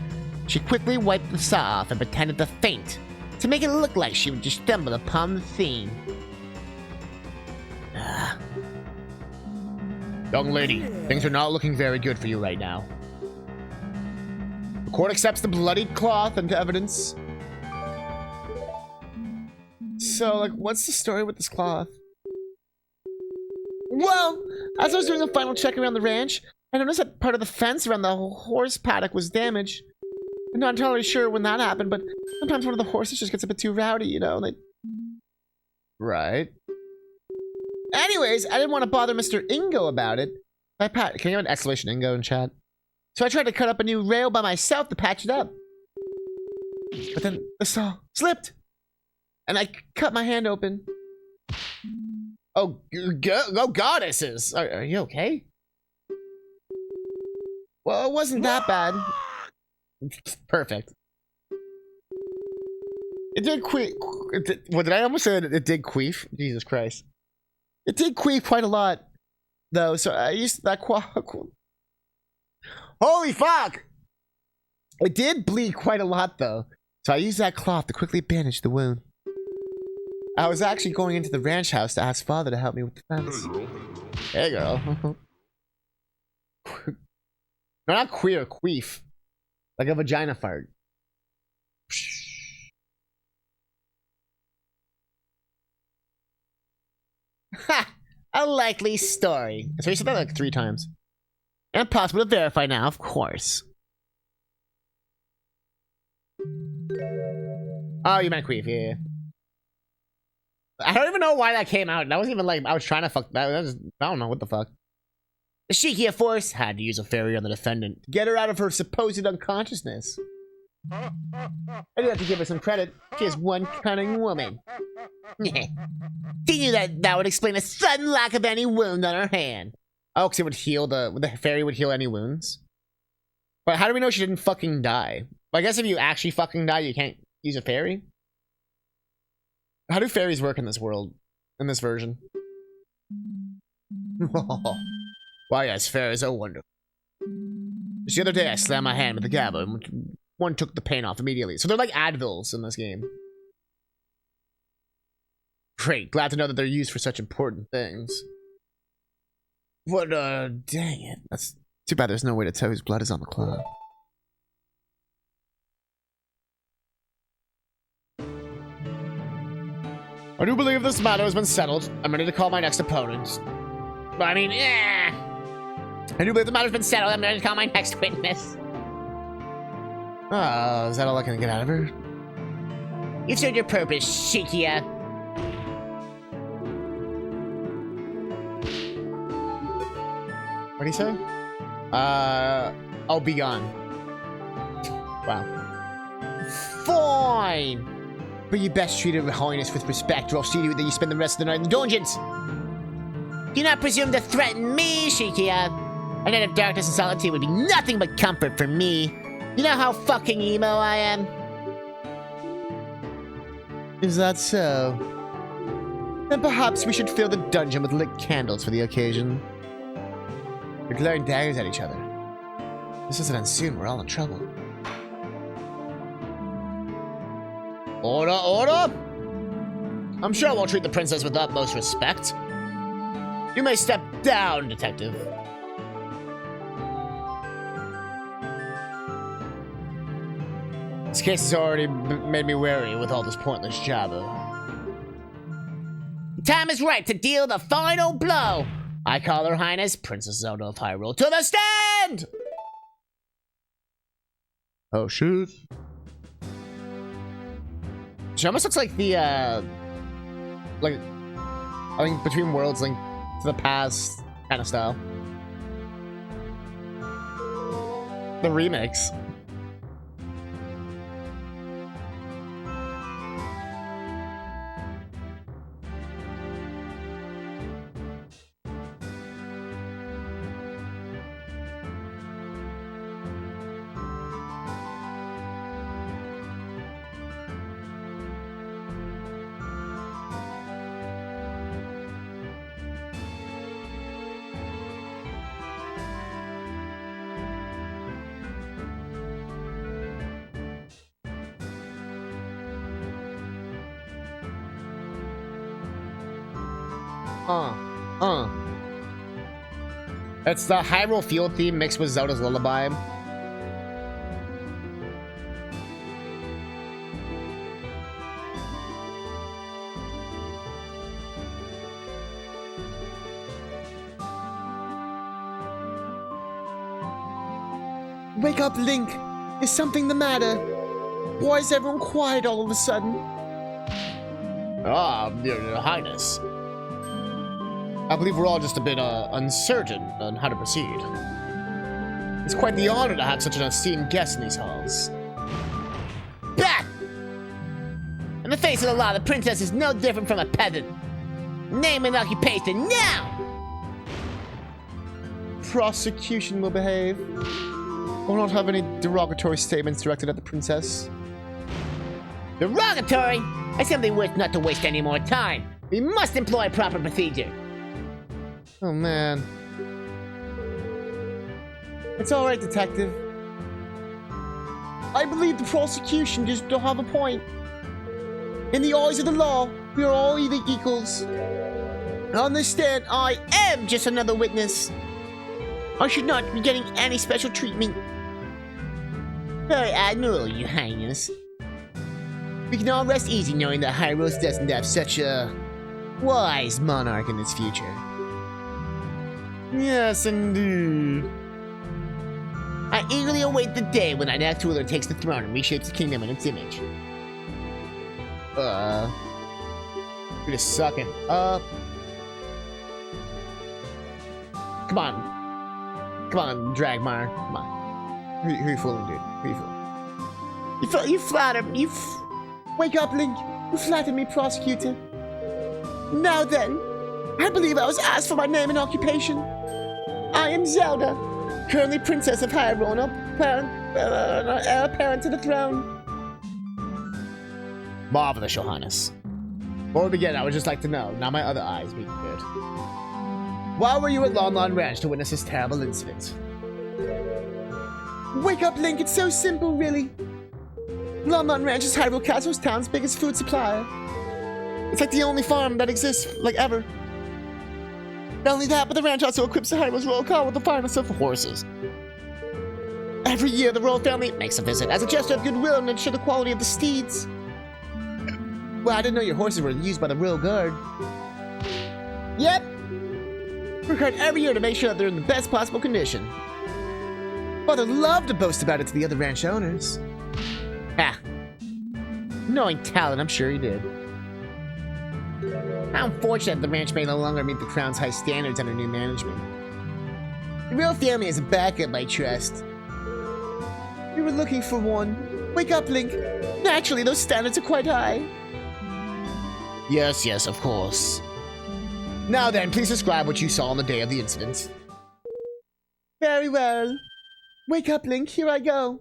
she quickly wiped the saw off and pretended to faint to make it look like she would just stumble upon the scene. Young lady, things are not looking very good for you right now. The court accepts the bloodied cloth into evidence. So, like, what's the story with this cloth? Well, as I was doing a final check around the ranch, I noticed that part of the fence around the horse paddock was damaged. I'm not entirely sure when that happened, but sometimes one of the horses just gets a bit too rowdy, you know? Right. Anyways, I didn't want to bother Mr. Ingo about it. Can you have an exclamation Ingo in chat? So I tried to cut up a new rail by myself to patch it up. But then the saw slipped. And I cut my hand open. Oh, goddesses. Are you okay? Well, it wasn't that bad. Perfect. It did queef. What did I almost say? It did queef? Jesus Christ. It did queef quite a lot, though. So I used that Holy fuck! It did bleed quite a lot, though. So I used that cloth to quickly bandage the wound. I was actually going into the ranch house to ask Father to help me with the fence. Hey, girl. No, not queer, queef. Like a vagina fart. Ha! A likely story. So you said that like 3 times. Impossible to verify now, of course. Oh, you meant queef, yeah. I don't even know why that came out. That wasn't even like I was trying to fuck that. I don't know what the fuck. The Shikia force had to use a fairy on the defendant to get her out of her supposed unconsciousness. I do have to give her some credit. She is one cunning woman. She knew that would explain a sudden lack of any wound on her hand. Oh, because it would heal the fairy would heal any wounds. But how do we know she didn't fucking die? Well, I guess if you actually fucking die, you can't use a fairy. How do fairies work in this world? In this version? Why, yes, fairies are wonderful. Just the other day, I slammed my hand with the gavel, and one took the pain off immediately. So they're like Advils in this game. Great, glad to know that they're used for such important things. What, dang it. That's too bad there's no way to tell whose blood is on the cloth. I do believe this matter has been settled. I'm ready to call my next opponent. But I mean, I do believe the matter's been settled. I'm ready to call my next witness. Oh, is that all I can get out of her? You've served your purpose, Shikia. What do you say? Oh, be gone. Wow. Fine! But you best treat her highness with respect, or I'll see you that you spend the rest of the night in the dungeons! Do not presume to threaten me, Shikia! A night of darkness and solitude would be nothing but comfort for me. You know how fucking emo I am? Is that so? Then perhaps we should fill the dungeon with lit candles for the occasion. We're glaring daggers at each other. This doesn't end soon, we're all in trouble. Order, order! I'm sure we'll treat the princess with utmost respect. You may step down, detective. This case has already made me wary with all this pointless jabber. Time is ripe to deal the final blow. I call her highness, Princess Zelda of Hyrule, to the stand! Oh, shit. She almost looks like the, like, I think Between Worlds Link to the Past kind of style. The remix. It's the Hyrule Field theme mixed with Zelda's Lullaby. Wake up, Link! Is something the matter? Why is everyone quiet all of a sudden? Your Highness. I believe we're all just a bit uncertain on how to proceed. It's quite the honor to have such an esteemed guest in these halls. Back! In the face of the law, the princess is no different from a peasant. Name and occupation now! Prosecution will behave. Will not have any derogatory statements directed at the princess. Derogatory? I simply wish not to waste any more time. We must employ proper procedure. Oh man. It's alright, detective. I believe the prosecution just don't have a point. In the eyes of the law, we are all either equals. Understand, I am just another witness. I should not be getting any special treatment. Very admirable, Your Highness. We can all rest easy knowing that Hyrule's destined to have such a wise monarch in its future. Yes, indeed. I eagerly await the day when our next ruler takes the throne and reshapes the kingdom in its image. We're just sucking. Come on. Come on, Dragmar. Come on. Who are you fooling, dude? Who are you fooling? You flatter me. Wake up, Link. You flattered me, prosecutor. Now then, I believe I was asked for my name and occupation. I am Zelda, currently Princess of Hyrule, heir apparent to the throne. Marvelous, Your Highness. Before we begin, I would just like to know, now my other eyes being good. Why were you at Lon Lon Ranch to witness this terrible incident? Wake up, Link, it's so simple, really. Lon Lon Ranch is Hyrule Castle's town's biggest food supplier. It's like the only farm that exists, like, ever. Not only that, but the ranch also equips the Hyrule's royal car with the finest of horses. Every year, the royal family makes a visit as a gesture of goodwill and ensure the quality of the steeds. Well, I didn't know your horses were used by the royal guard. Yep. We're required every year to make sure that they're in the best possible condition. Father loved to boast about it to the other ranch owners. Ah. Knowing talent, I'm sure he did. How unfortunate the ranch may no longer meet the crown's high standards under new management. The royal family is a backup, I trust. We were looking for one. Wake up, Link. Naturally, those standards are quite high. Yes, yes, of course. Now then, please describe what you saw on the day of the incident. Very well. Wake up, Link. Here I go.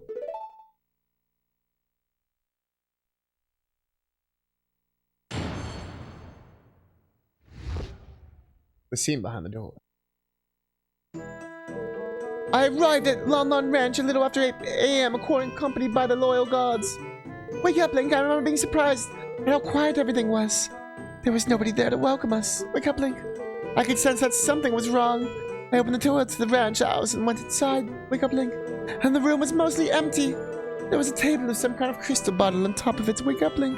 The scene behind the door. I arrived at Lon Lon Ranch a little after 8 a.m. accompanied by the loyal guards. Wake up, Link. I remember being surprised at how quiet everything was. There was nobody there to welcome us. Wake up, Link. I could sense that something was wrong. I opened the door to the ranch house and went inside. Wake up, Link. And the room was mostly empty. There was a table with some kind of crystal bottle on top of it. Wake up, Link.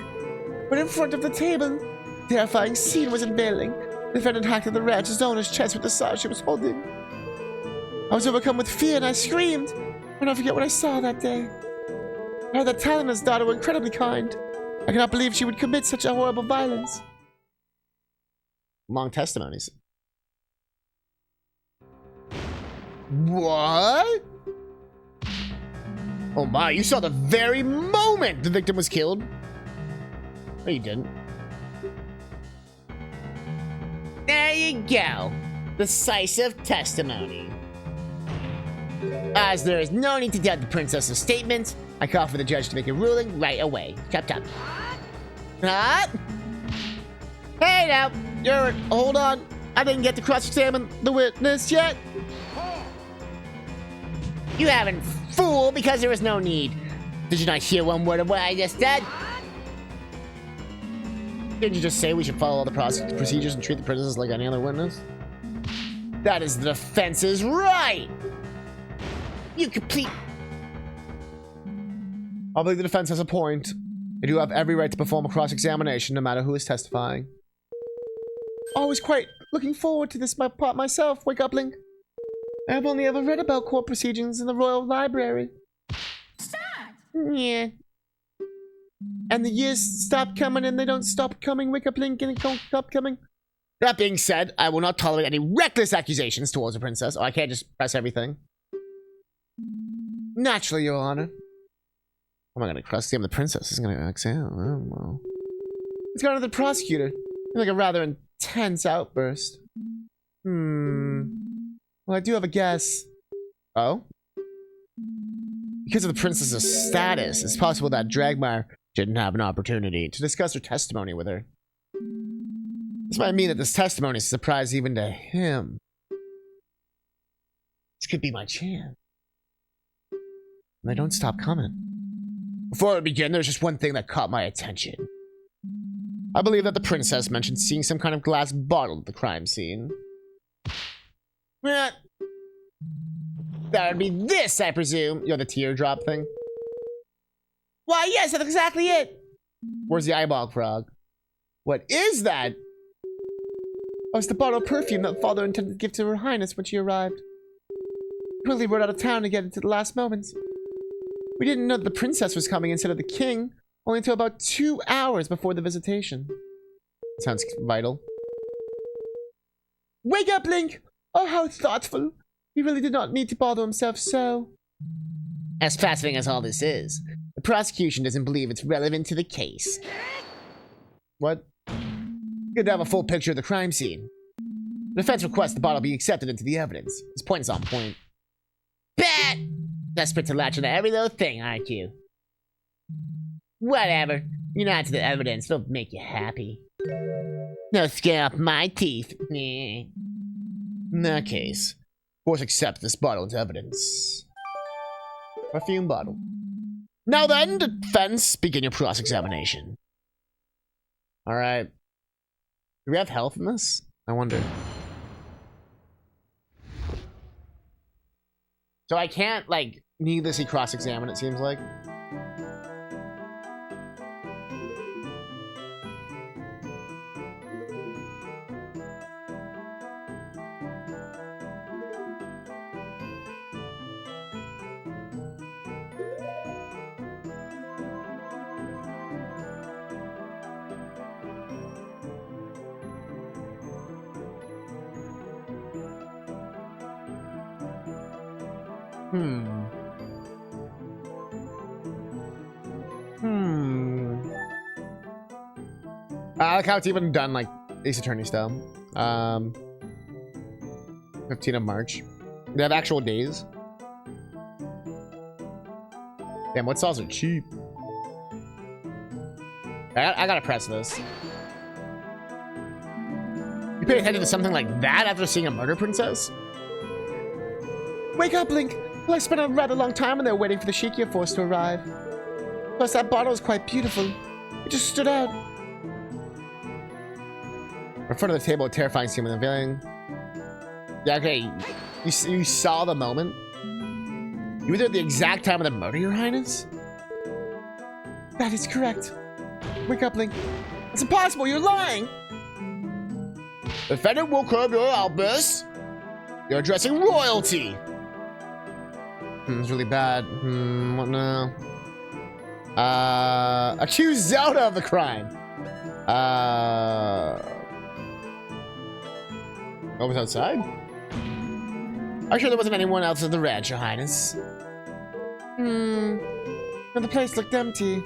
But in front of the table, a terrifying scene was unveiling. The defendant hacked at the ranch's owner's chest with the saw she was holding. I was overcome with fear and I screamed. I'll never forget what I saw that day. I heard that Tal and his daughter were incredibly kind. I cannot believe she would commit such a horrible violence. Long testimonies. What? Oh my, you saw the very moment the victim was killed? No, you didn't. There you go. Decisive testimony. As there is no need to doubt the princess's statement, I call for the judge to make a ruling right away. Chop chop. Huh? Hey now, hold on. I didn't get to cross-examine the witness yet. You haven't, fool, because there was no need. Did you not hear one word of what I just said? Didn't you just say we should follow all the procedures and treat the princess like any other witness? That is the defense's right! You complete... I believe the defense has a point. I do have every right to perform a cross-examination no matter who is testifying. I was quite looking forward to this part myself. Wake up, Link. I have only ever read about court proceedings in the Royal Library. Stop! Yeah. And the years stop coming and they don't stop coming. Wake up, Link, and it don't stop coming. That being said, I will not tolerate any reckless accusations towards a princess. Oh, I can't just press everything. Naturally, Your Honor. Am I gonna trust him? The princess is gonna exhale. Oh, well. It's gone to the prosecutor. Like a rather intense outburst. Well, I do have a guess. Oh? Because of the princess's status, it's possible that Dragmire didn't have an opportunity to discuss her testimony with her. This might mean that this testimony is a surprise even to him. This could be my chance. And they don't stop coming. Before I begin, there's just one thing that caught my attention. I believe that the princess mentioned seeing some kind of glass bottle at the crime scene. That would be this, I presume. The teardrop thing. Why, yes, that's exactly it. Where's the eyeball frog? What is that? Oh, it's the bottle of perfume that father intended to give to her highness when she arrived. Quickly rode out of town to get it to the last moments. We didn't know that the princess was coming instead of the king, only until about 2 hours before the visitation. Sounds vital. Wake up, Link! Oh, how thoughtful. He really did not need to bother himself so. As fascinating as all this is, the prosecution doesn't believe it's relevant to the case. What? Good to have a full picture of the crime scene. The defense requests the bottle be accepted into the evidence. His point is on point. Bet! Desperate to latch onto every little thing, aren't you? Whatever. You're not to the evidence. It'll make you happy. No skin off my teeth. In that case, force accept this bottle into evidence. Perfume bottle. Now then, defense, begin your cross-examination. Alright. Do we have health in this? I wonder. So I can't, like, needlessly cross-examine, it seems like. I like how it's even done like Ace Attorney style. 15th of March. They have actual days. Damn, what saws are cheap? I gotta press this. You pay attention to something like that after seeing a murder princess? Wake up, Link! Well, I spent a rather long time in there waiting for the Shikia force to arrive. Plus, that bottle is quite beautiful. It just stood out. In front of the table, a terrifying scene with unveiling. Yeah, okay. You saw the moment? You were there at the exact time of the murder, Your Highness? That is correct. Wake up, Link. It's impossible, you're lying! The defendant will curb your outbursts. You're addressing royalty. It's really bad. What now? Accuse Zelda of the crime. What was outside? I'm sure there wasn't anyone else at the ranch, Your Highness. The place looked empty.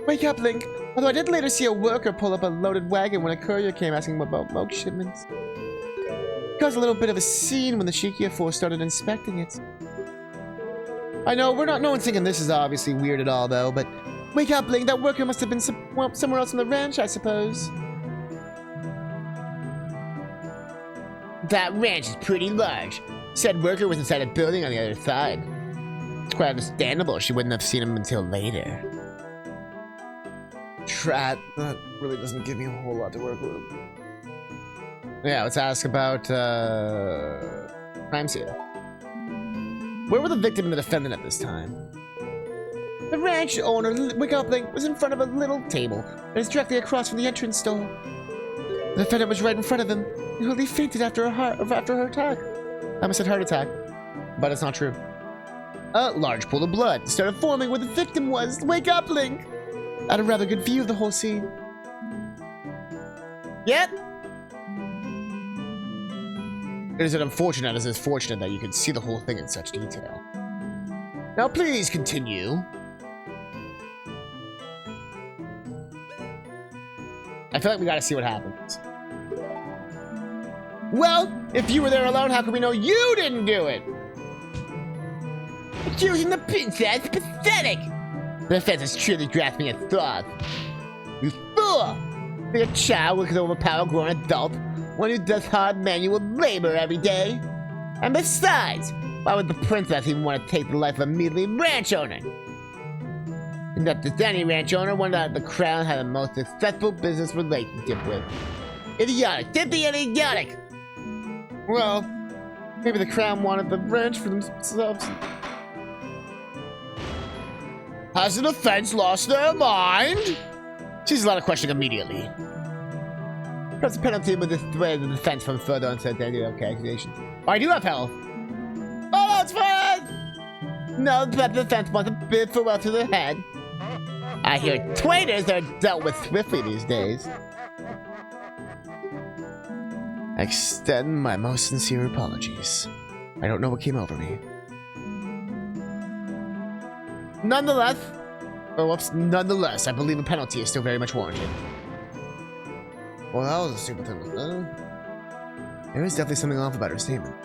Wake up, Link. Although I did later see a worker pull up a loaded wagon when a courier came asking about milk shipments. It caused a little bit of a scene when the Shikia force started inspecting it. I know, no one's thinking this is obviously weird at all, though, but wake up, Link. That worker must have been somewhere else on the ranch, I suppose. That ranch is pretty large. Said worker was inside a building on the other side. It's quite understandable she wouldn't have seen him until later. Trat, that really doesn't give me a whole lot to work with. Yeah, let's ask about, crime scene. Where were the victim and the defendant at this time? The ranch owner, Wake Up Link, was in front of a little table that is directly across from the entrance door. The defendant was right in front of him. He nearly fainted after her attack. I almost said heart attack, but it's not true. A large pool of blood started forming where the victim was. Wake up, Link! I had a rather good view of the whole scene. Yep. It is as unfortunate as it is fortunate that you can see the whole thing in such detail. Now please continue. I feel like we gotta see what happens. Well, if you were there alone, how can we know you didn't do it? Accusing the princess? Pathetic! The offense is truly grasping at straws. You fool! Be a child who can overpower a grown adult, one who does hard manual labor every day. And besides, why would the princess even want to take the life of a measly ranch owner? And not just any ranch owner, one that the crown had the most successful business relationship with. Idiotic! Simply idiotic! Well, maybe the crown wanted the ranch for themselves. Has the defense lost their mind? She's a lot of questioning immediately. Perhaps the penalty would dissuade the defense from further uncertainty of accusations. I do have health. Oh, that's fine! No, the defense wants a bid farewell to the head. I hear traitors are dealt with swiftly these days. I extend my most sincere apologies. I don't know what came over me. Nonetheless, I believe a penalty is still very much warranted. Well, that was a stupid thing. There is definitely something off about her statement.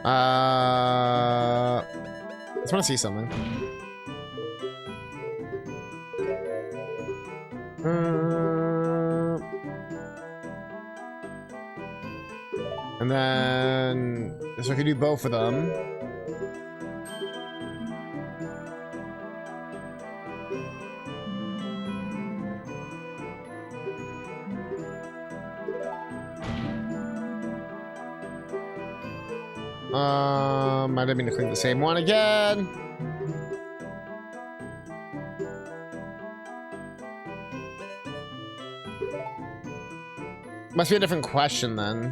I just want to see something. And then, so I could do both of them. I didn't mean to click the same one again. Must be a different question then.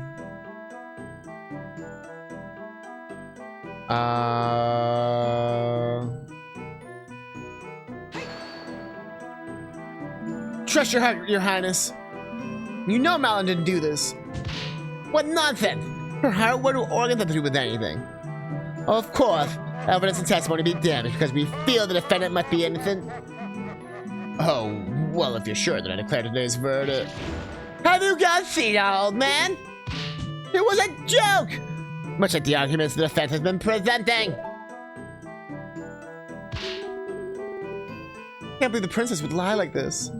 Trust your Highness. You know Malin didn't do this. What nonsense! Her heart, what do organs have to do with anything? Of course, evidence and testimony be damaged because we feel the defendant must be innocent. Oh, well, if you're sure that I declare today's verdict. Have you guys seen our old man? It was a joke! Much like the arguments the defense has been presenting. Can't believe the princess would lie like this.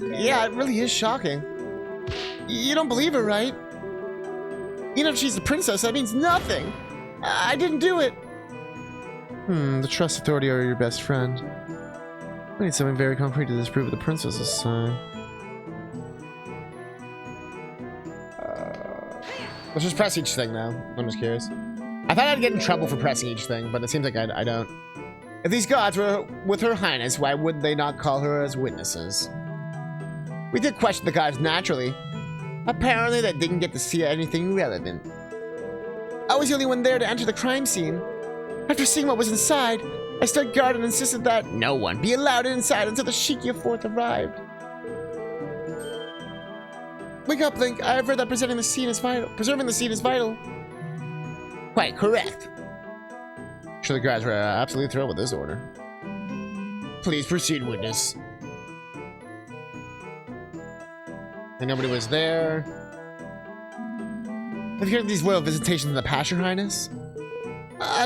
Yeah, it really is shocking. You don't believe her, right? Even if she's the princess, that means nothing. I didn't do it. The trust authority are your best friend. We need something very concrete to disprove the princess's side. Let's just press each thing now. I'm just curious. I thought I'd get in trouble for pressing each thing, but it seems like I don't. If these gods were with her highness, why would they not call her as witnesses? We did question the gods naturally. Apparently they didn't get to see anything relevant. I was the only one there to enter the crime scene. After seeing what was inside, I stood guard and insisted that no one be allowed inside until the Shiki of Fourth arrived. Wake up, Link. I have heard that preserving the scene is vital. Quite correct. I'm sure the guys were absolutely thrilled with this order. Please proceed, witness. And nobody was there. Have you heard of these royal visitations in the past, Your Highness?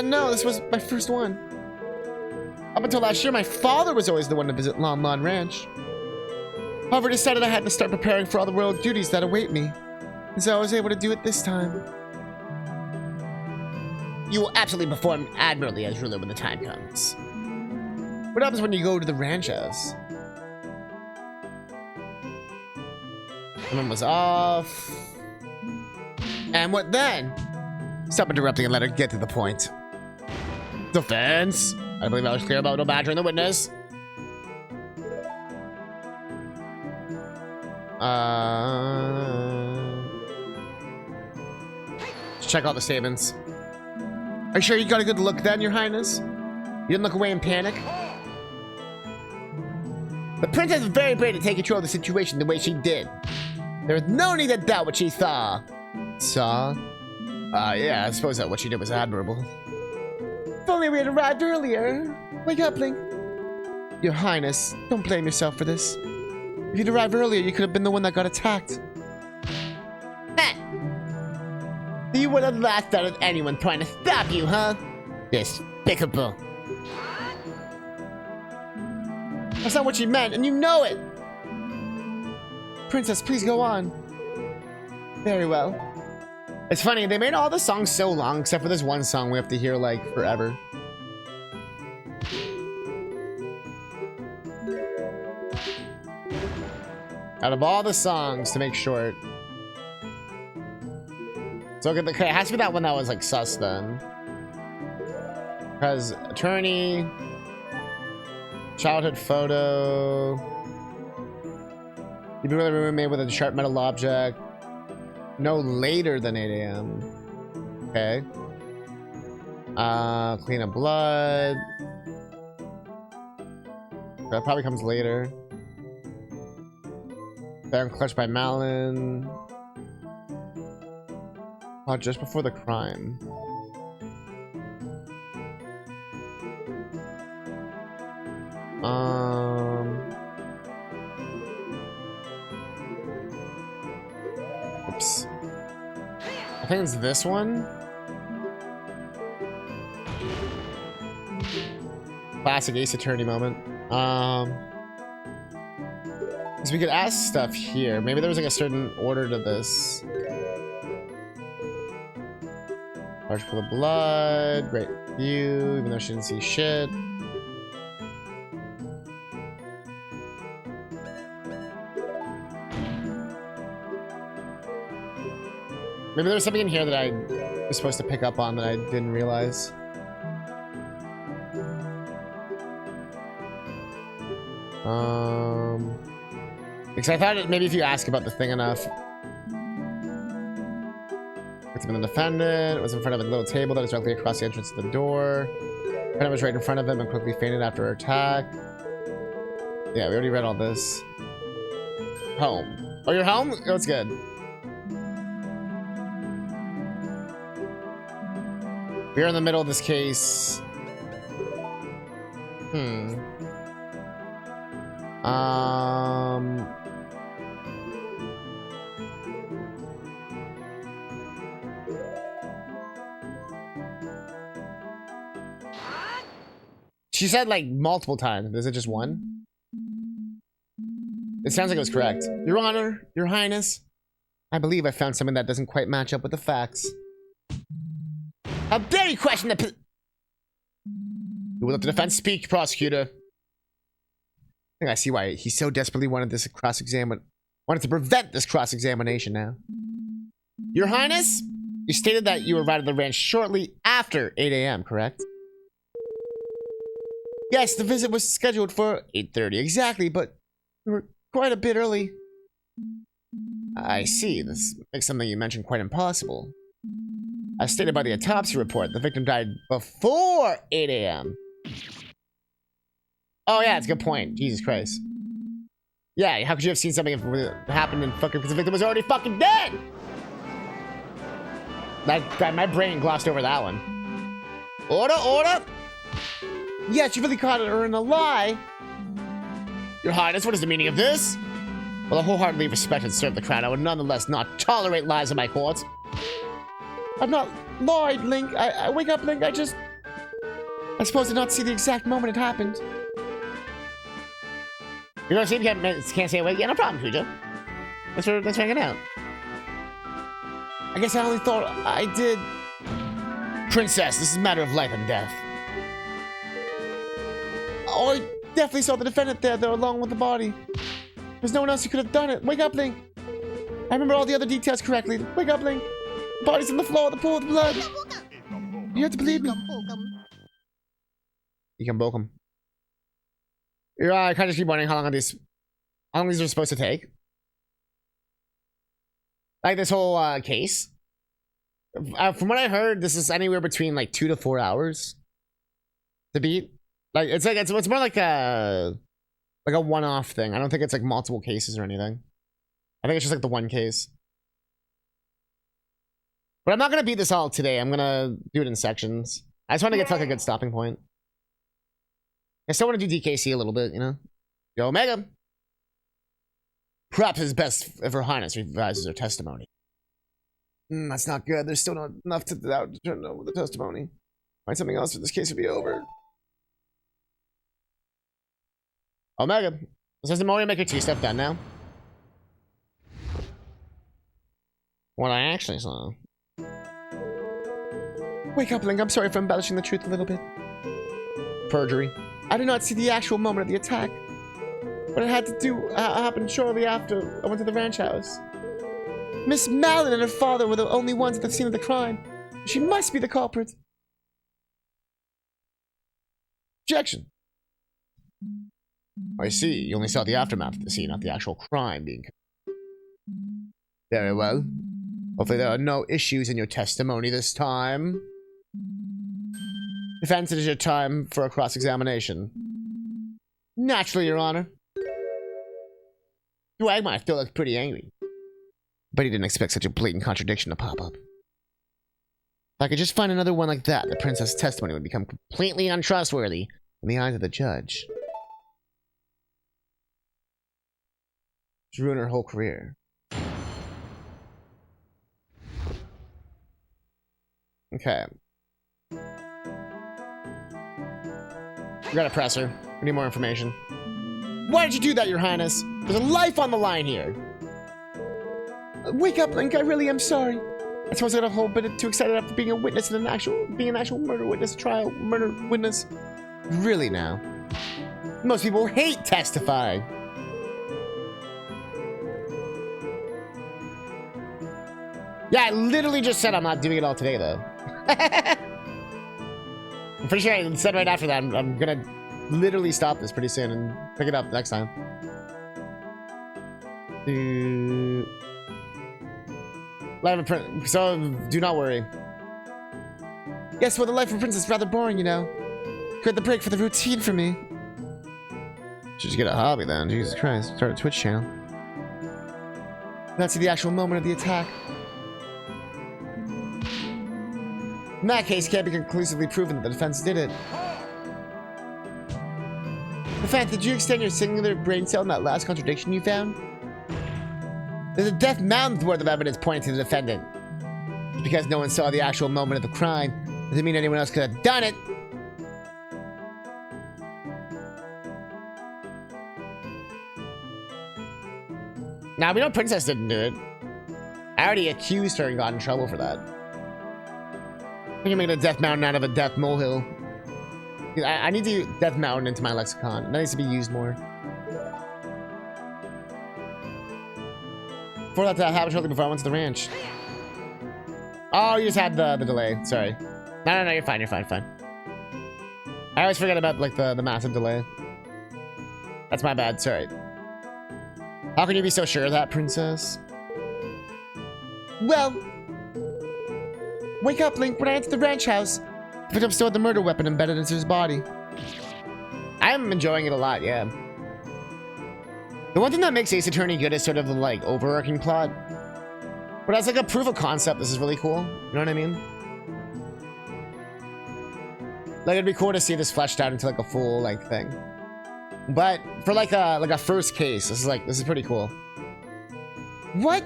No, this was my first one. Up until last year, my father was always the one to visit Lon Lon Ranch. However, I decided I had to start preparing for all the royal duties that await me, and so I was able to do it this time. You will absolutely perform admirably as ruler when the time comes. What happens when you go to the ranch house? The one was off. And what then? Stop interrupting and let her get to the point. Defense. I believe I was clear about no badger in the witness. Let's check all the statements. Are you sure you got a good look then, Your Highness? You didn't look away in panic? The princess was very brave to take control of the situation the way she did. There was no need to doubt what she saw. Saw? Yeah, I suppose that what she did was admirable. If only we had arrived earlier. Wake up, Link. Your Highness, don't blame yourself for this. If you'd arrived earlier, you could have been the one that got attacked. You would have laughed out at anyone trying to stop you, huh? Despicable. That's not what she meant, and you know it! Princess, please go on. Very well. It's funny, they made all the songs so long, except for this one song we have to hear, like, forever. Out of all the songs to make short. So okay, it has to be that one that was like sus then. Because attorney, childhood photo, you've been with a room made with a sharp metal object, no later than 8 a.m. Okay. Clean up blood. That probably comes later. Baron clutched by Malin. Oh, just before the crime. Oops. I think it's this one. Classic Ace Attorney moment. So we could ask stuff here. Maybe there was like a certain order to this. Charge for the blood. Great view, even though she didn't see shit. Maybe there's something in here that I was supposed to pick up on that I didn't realize. Because I thought maybe if you ask about the thing enough. It's been the defendant. It was in front of a little table that was directly across the entrance to the door. The defendant was right in front of him and quickly fainted after her attack. Yeah, we already read all this. Home. Oh, you're home? Oh, it's good. We're in the middle of this case. She said like multiple times. Is it just one? It sounds like it was correct. Your Honor, Your Highness, I believe I found something that doesn't quite match up with the facts. How dare you question the You will let the defense speak, prosecutor. I think I see why he so desperately wanted this wanted to prevent this cross-examination now. Your Highness, you stated that you arrived at the ranch shortly after 8 a.m., correct? Yes, the visit was scheduled for 8:30 exactly, but we were quite a bit early. I see. This makes something you mentioned quite impossible. As stated by the autopsy report, the victim died before 8 a.m. Oh yeah, it's a good point. Jesus Christ. Yeah, how could you have seen something if it happened in fucking... because the victim was already fucking dead! My brain glossed over that one. Order, order! Yes, you really caught her in a lie. Your Highness, what is the meaning of this? Well, I wholeheartedly respect and serve the crown. I would nonetheless not tolerate lies in my court. I've not lied, Link. I wake up, Link. I suppose I did not see the exact moment it happened. You know, see if you can't say awake. Yeah, no problem, Cujo. Thanks for hanging out. I guess I only thought I did. Princess, this is a matter of life and death. Oh, I definitely saw the defendant there, though, along with the body. There's no one else who could have done it. Wake up, Link. I remember all the other details correctly. Wake up, Link. The body's on the floor, the pool of blood. You have to believe me. You can boke him. I kind of keep wondering how long these are supposed to take. Like this whole case. From what I heard, this is anywhere between like 2 to 4 hours to beat. Like it's more like a one-off thing. I don't think it's like multiple cases or anything. I think it's just like the one case. But I'm not gonna beat this all today. I'm gonna do it in sections. I just want to get to like a good stopping point. I still want to do DKC a little bit, you know. Go Omega. Perhaps it's best if Her Highness revises her testimony. That's not good. There's still not enough to doubt to turn over the testimony. Find something else, or this case will be over. Omega. Says the Mario Maker 2 stuff done now. What I actually saw. Wake up, Link. I'm sorry for embellishing the truth a little bit. Perjury. I did not see the actual moment of the attack. But it had to do happened shortly after I went to the ranch house. Miss Malin and her father were the only ones at the scene of the crime. She must be the culprit. Objection. I see. You only saw the aftermath of the scene, not the actual crime being committed. Very well. Hopefully there are no issues in your testimony this time. Defense, it is your time for a cross-examination. Naturally, Your Honor. Dwagmar still looks pretty angry. But he didn't expect such a blatant contradiction to pop up. If I could just find another one like that, the princess' testimony would become completely untrustworthy in the eyes of the judge. To ruin her whole career. Okay. We gotta press her. We need more information. Why did you do that, Your Highness? There's a life on the line here. Wake up, Link. I really am sorry. I suppose I got a whole bit too excited after being a witness in an actual murder witness trial. Murder witness. Really now? Most people hate testifying. Yeah, I literally just said I'm not doing it all today, though. I'm pretty sure I said right after that I'm gonna literally stop this pretty soon and pick it up next time. Life of Prince. So do not worry. Yes, well, the life of a princess is rather boring, you know. Good the break for the routine for me. Should just get a hobby then. Jesus Christ. Start a Twitch channel. Not see the actual moment of the attack. In that case, it can't be conclusively proven that the defense did it. Defense, did you extend your singular brain cell in that last contradiction you found? There's a death mountain's worth of evidence pointing to the defendant. Just because no one saw the actual moment of the crime doesn't mean anyone else could have done it. Now, we know Princess didn't do it. I already accused her and got in trouble for that. I can make a death mountain out of a death molehill. I need to use death mountain into my lexicon. That needs to be used more. For that to happen shortly before I went to the ranch. Oh, you just had the delay. Sorry. No, you're fine. You're fine. I always forget about like the massive delay. That's my bad. Sorry. How can you be so sure of that, princess? Well, wake up, Link. When I entered the ranch house, the victim still had the murder weapon embedded into his body. I'm enjoying it a lot, yeah. The one thing that makes Ace Attorney good is sort of the, like, overarching plot. But as, like, a proof of concept, this is really cool. You know what I mean? Like, it'd be cool to see this fleshed out into, like, a full, like, thing. But for, like a first case, this is pretty cool. What?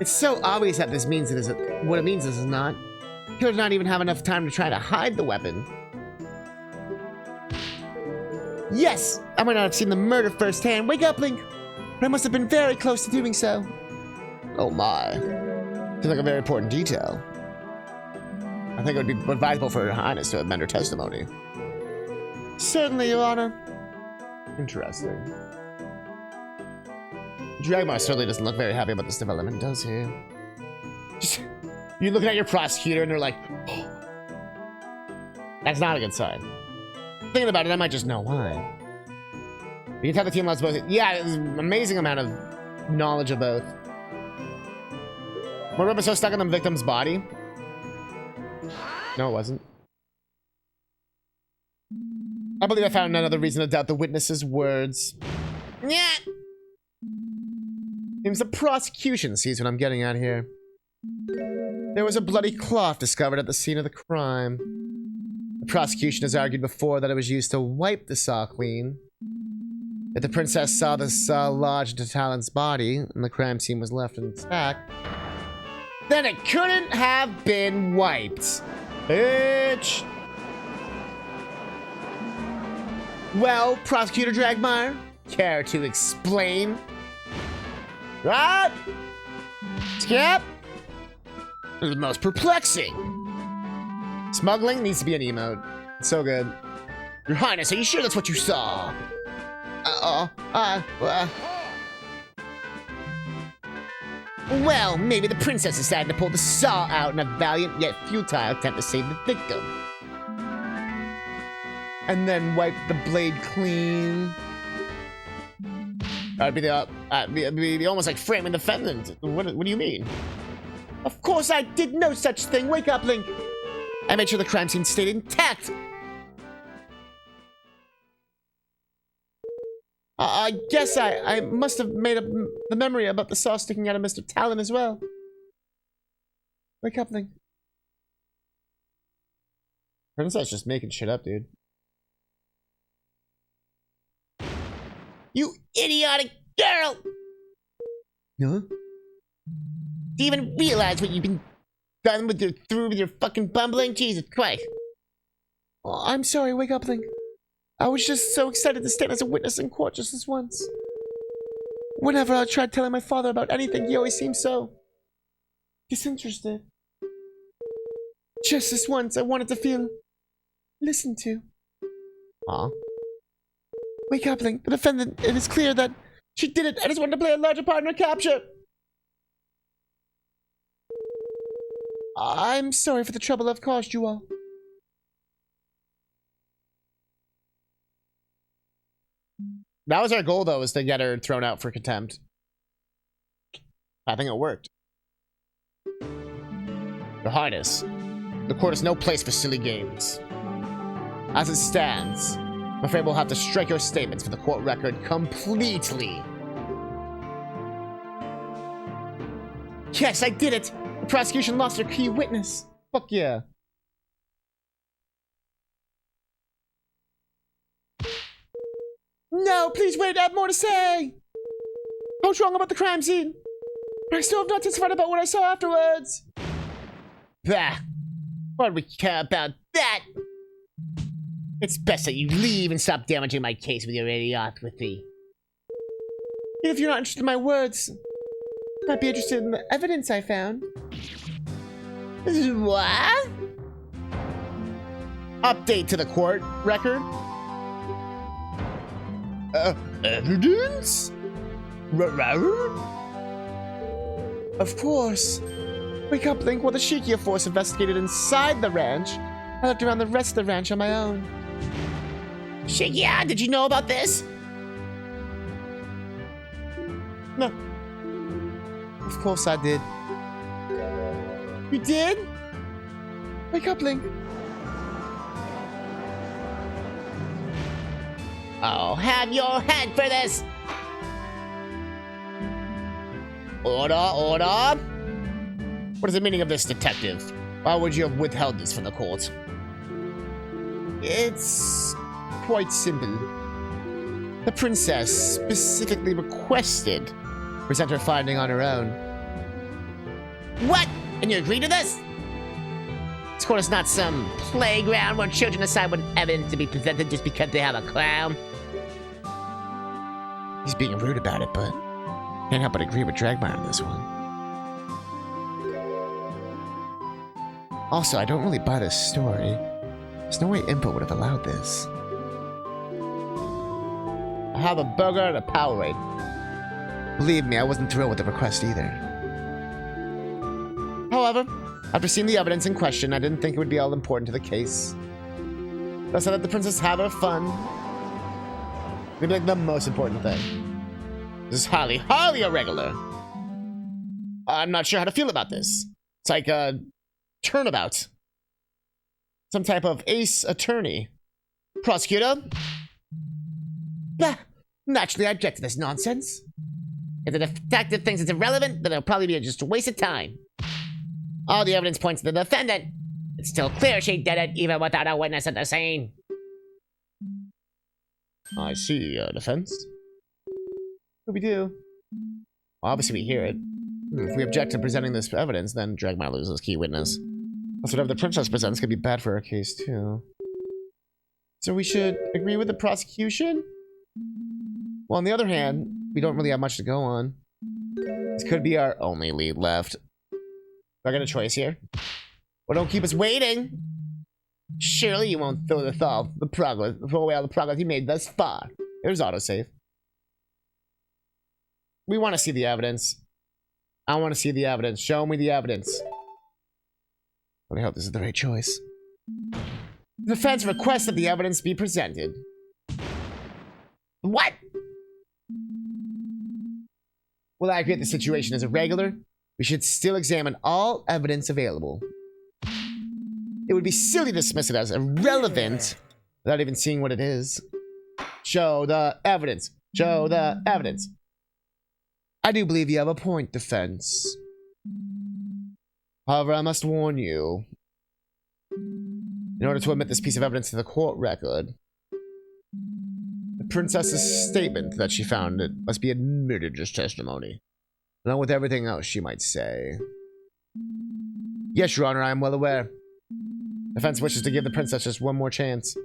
It's so obvious that this means it is what it means is not. He would not even have enough time to try to hide the weapon. Yes! I might not have seen the murder firsthand. Wake up, Link! But I must have been very close to doing so. Oh my. Seems like a very important detail. I think it would be advisable for Her Highness to amend her testimony. Certainly, Your Honor. Interesting. Dragmar certainly doesn't look very happy about this development, does he? Just, you're looking at your prosecutor and they're like, oh. That's not a good sign. Thinking about it, I might just know why. You can tell the team loves both. Yeah, there's an amazing amount of knowledge of both. My rope is so stuck in the victim's body. No, it wasn't. I believe I found another reason to doubt the witness's words. Yeah. Seems the prosecution sees what I'm getting at here. There was a bloody cloth discovered at the scene of the crime. The prosecution has argued before that it was used to wipe the saw clean. If the princess saw the saw lodged into Talon's body and the crime scene was left intact, then it couldn't have been wiped. Bitch. Well, Prosecutor Dragmire, care to explain? Right? Skip? This is the most perplexing. Smuggling needs to be an emote. It's so good. Your Highness, are you sure that's what you saw? Well, maybe the princess decided to pull the saw out in a valiant yet futile attempt to save the victim. And then wipe the blade clean. That'd be almost like framing the defendant. What do you mean? Of course I did no such thing. Wake up, Link. I made sure the crime scene stayed intact. I guess I must have made up the memory about the saw sticking out of Mr. Talon as well. Wake up, Link. Princess just making shit up, dude. You idiotic girl! Huh? Do you even realize what you've been done with your fucking bumbling? Jesus Christ. Oh, I'm sorry, wake up, Link. I was just so excited to stand as a witness in court just this once. Whenever I tried telling my father about anything, he always seemed so disinterested. Just this once, I wanted to feel listened to. Aw. Wake up, Link. The defendant, it is clear that she did it. I just wanted to play a larger part in her capture. I'm sorry for the trouble I've caused you all. That was our goal, though, was to get her thrown out for contempt. I think it worked. Your Highness, the court is no place for silly games. As it stands, I'm afraid we'll have to strike your statements for the court record completely. Yes, I did it! The prosecution lost their key witness. Fuck yeah. No, please wait, I have more to say! I was wrong about the crime scene, but I still have not testified about what I saw afterwards. Bah! Why do we care about that? It's best that you leave and stop damaging my case with your idiocracy. And if you're not interested in my words, you might be interested in the evidence I found. What? Update to the court record. Evidence? Of course. Wake up, Link. While the Shikia force investigated inside the ranch, I looked around the rest of the ranch on my own. Shikia, did you know about this? No. Of course I did. You did? Wake up, Link. I'll have your head for this! Order, order! What is the meaning of this, detective? Why would you have withheld this from the court? It's quite simple. The princess specifically requested to present her finding on her own. What? And you agree to this? This court is not some playground where children decide what evidence to be presented just because they have a clown. He's being rude about it, but can't help but agree with Dragmire on this one. Also, I don't really buy this story. There's no way Impa would have allowed this. I have a burger and a Powerade. Believe me, I wasn't thrilled with the request either. However, after seeing the evidence in question, I didn't think it would be all important to the case. Thus, I let the princess have her fun. Maybe like the most important thing. This is highly, highly irregular. I'm not sure how to feel about this. It's like a turnabout. Some type of ace attorney. Prosecutor? Bah, naturally, I object to this nonsense. If the detective thinks it's irrelevant, then it'll probably be just a waste of time. All the evidence points to the defendant. It's still clear she did it, even without a witness at the scene. I see, defense. What do we do? Obviously, we hear it. If we object to presenting this evidence, then Drag might lose his key witness. Plus, whatever the princess presents could be bad for our case, too. So we should agree with the prosecution? Well, on the other hand, we don't really have much to go on. This could be our only lead left. Do I got a choice here? Well, don't keep us waiting! Surely you won't throw throw away all the progress you made thus far. There's autosave. We want to see the evidence. I want to see the evidence. Show me the evidence. I hope this is the right choice. The defense requests that the evidence be presented. What? Well, I agree that the situation is irregular. We should still examine all evidence available. It would be silly to dismiss it as irrelevant without even seeing what it is. Show the evidence. Show the evidence. I do believe you have a point, defense. However, I must warn you. In order to admit this piece of evidence to the court record, the princess's statement that she found it must be admitted as testimony, along with everything else she might say. Yes, Your Honor, I am well aware. Defense wishes to give the princess just one more chance.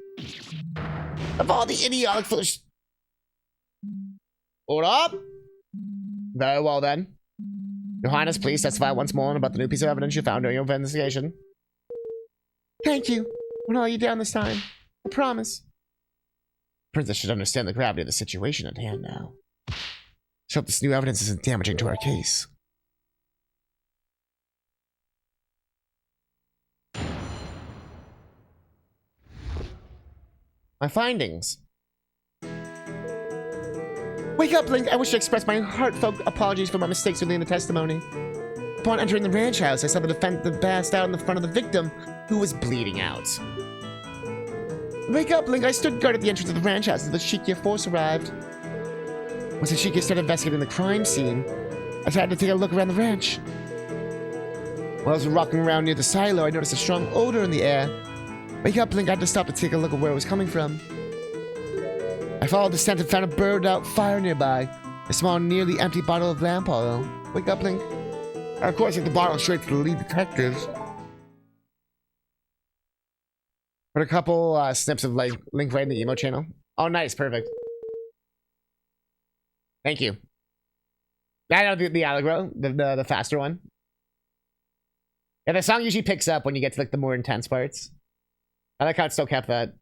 Of all the idiotic foolish... Hold up! Very well, then. Your Highness, please testify once more about the new piece of evidence you found during your investigation. Thank you. I won't let you down this time. I promise. The princess should understand the gravity of the situation at hand now. I hope this new evidence isn't damaging to our case. My findings. Wake up, Link! I wish to express my heartfelt apologies for my mistakes early in the testimony. Upon entering the ranch house, I saw the defendant passed out in the front of the victim, who was bleeding out. Wake up, Link! I stood guard at the entrance of the ranch house as the Shikia force arrived. Once the Shikia started investigating the crime scene, I decided to take a look around the ranch. While I was walking around near the silo, I noticed a strong odor in the air. Wake up, Link! I had to stop to take a look at where it was coming from. I followed the scent and found a burned out fire nearby. A small, nearly empty bottle of lamp oil. Wake up, Link. I, of course, took the bottle straight to the lead detective. Put a couple snips of like Link right in the emo channel. Oh, nice. Perfect. Thank you. I know the allegro, the faster one. Yeah, the song usually picks up when you get to like the more intense parts. I like how it still kept that.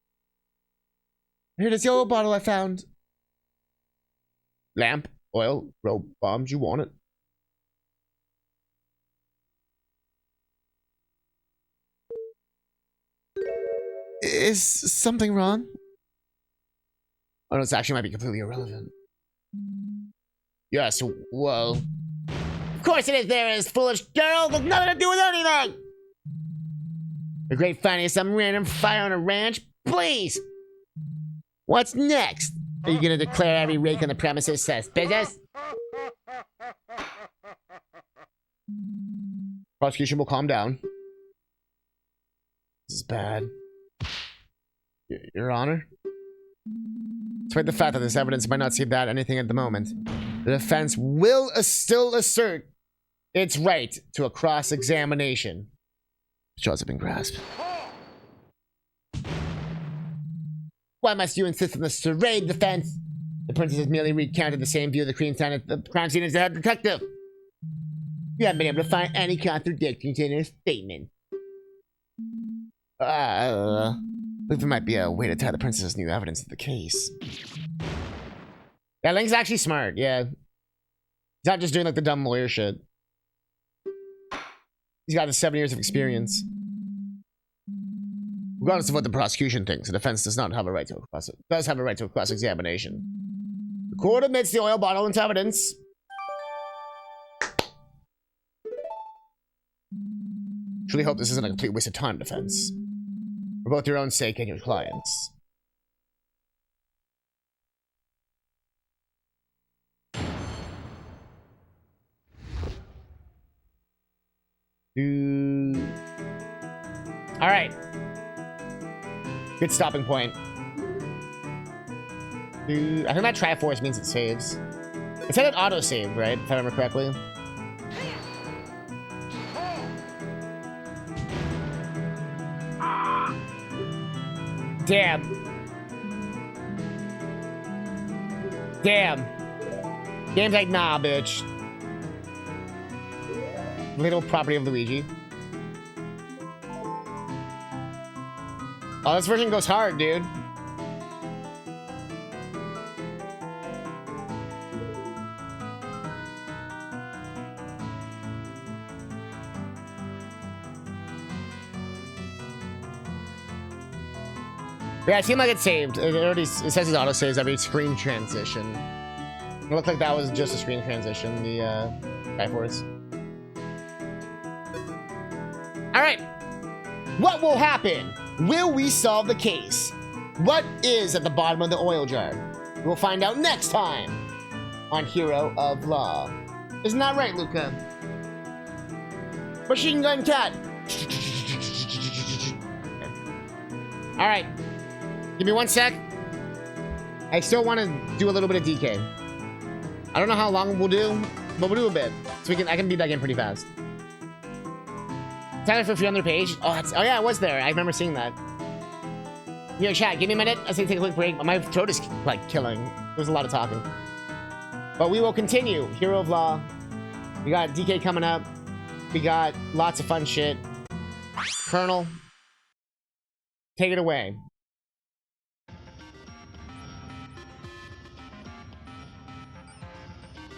Here, this yellow bottle I found. Lamp, oil, rope, bombs, you want it? Is something wrong? Oh no, this actually might be completely irrelevant. Yes, well... Of course it is there is, foolish girl! There's nothing to do with anything! The great finding of some random fire on a ranch? Please! What's next? Are you gonna declare every rake on the premises suspicious? Prosecution will calm down. This is bad. Your Honor? Despite the fact that this evidence might not seem that anything at the moment, the defense will still assert its right to a cross-examination. Straws have been grasped. Why must you insist on the charade defense? The princess has merely recounted the same view of the crime scene as the head detective. You haven't been able to find any contradictions in her statement. I believe there might be a way to tie the princess's new evidence to the case. Yeah, Link's actually smart, yeah. He's not just doing like the dumb lawyer shit. He's got the 7 years of experience. Regardless of what the prosecution thinks, the defense does not have a right to a cross-examination. The court admits the oil bottle into evidence. Truly hope this isn't a complete waste of time, defense. For both your own sake and your clients. All right. Good stopping point. I think that Triforce means it saves. It said it auto-saved, right? If I remember correctly. Damn. Damn. Game's like, nah, bitch. Little property of Luigi. Oh, this version goes hard, dude. Yeah, it seemed like it saved. It says it auto saves every screen transition. It looked like that was just a screen transition, the Triforce. Alright. What will happen? Will we solve the case? What is at the bottom of the oil jar? We'll find out next time on Hero of Law. Isn't that right, Luca? Machine Gun Cat! Alright. Give me 1 sec. I still want to do a little bit of DK. I don't know how long we'll do, but we'll do a bit. So I can beat that game pretty fast. Time for 300 page. Oh, yeah, it was there. I remember seeing that. Yo, chat, give me a minute. I say take a quick break. My throat is like killing. There's a lot of talking. But we will continue. Hero of Law. We got DK coming up. We got lots of fun shit. Colonel, take it away.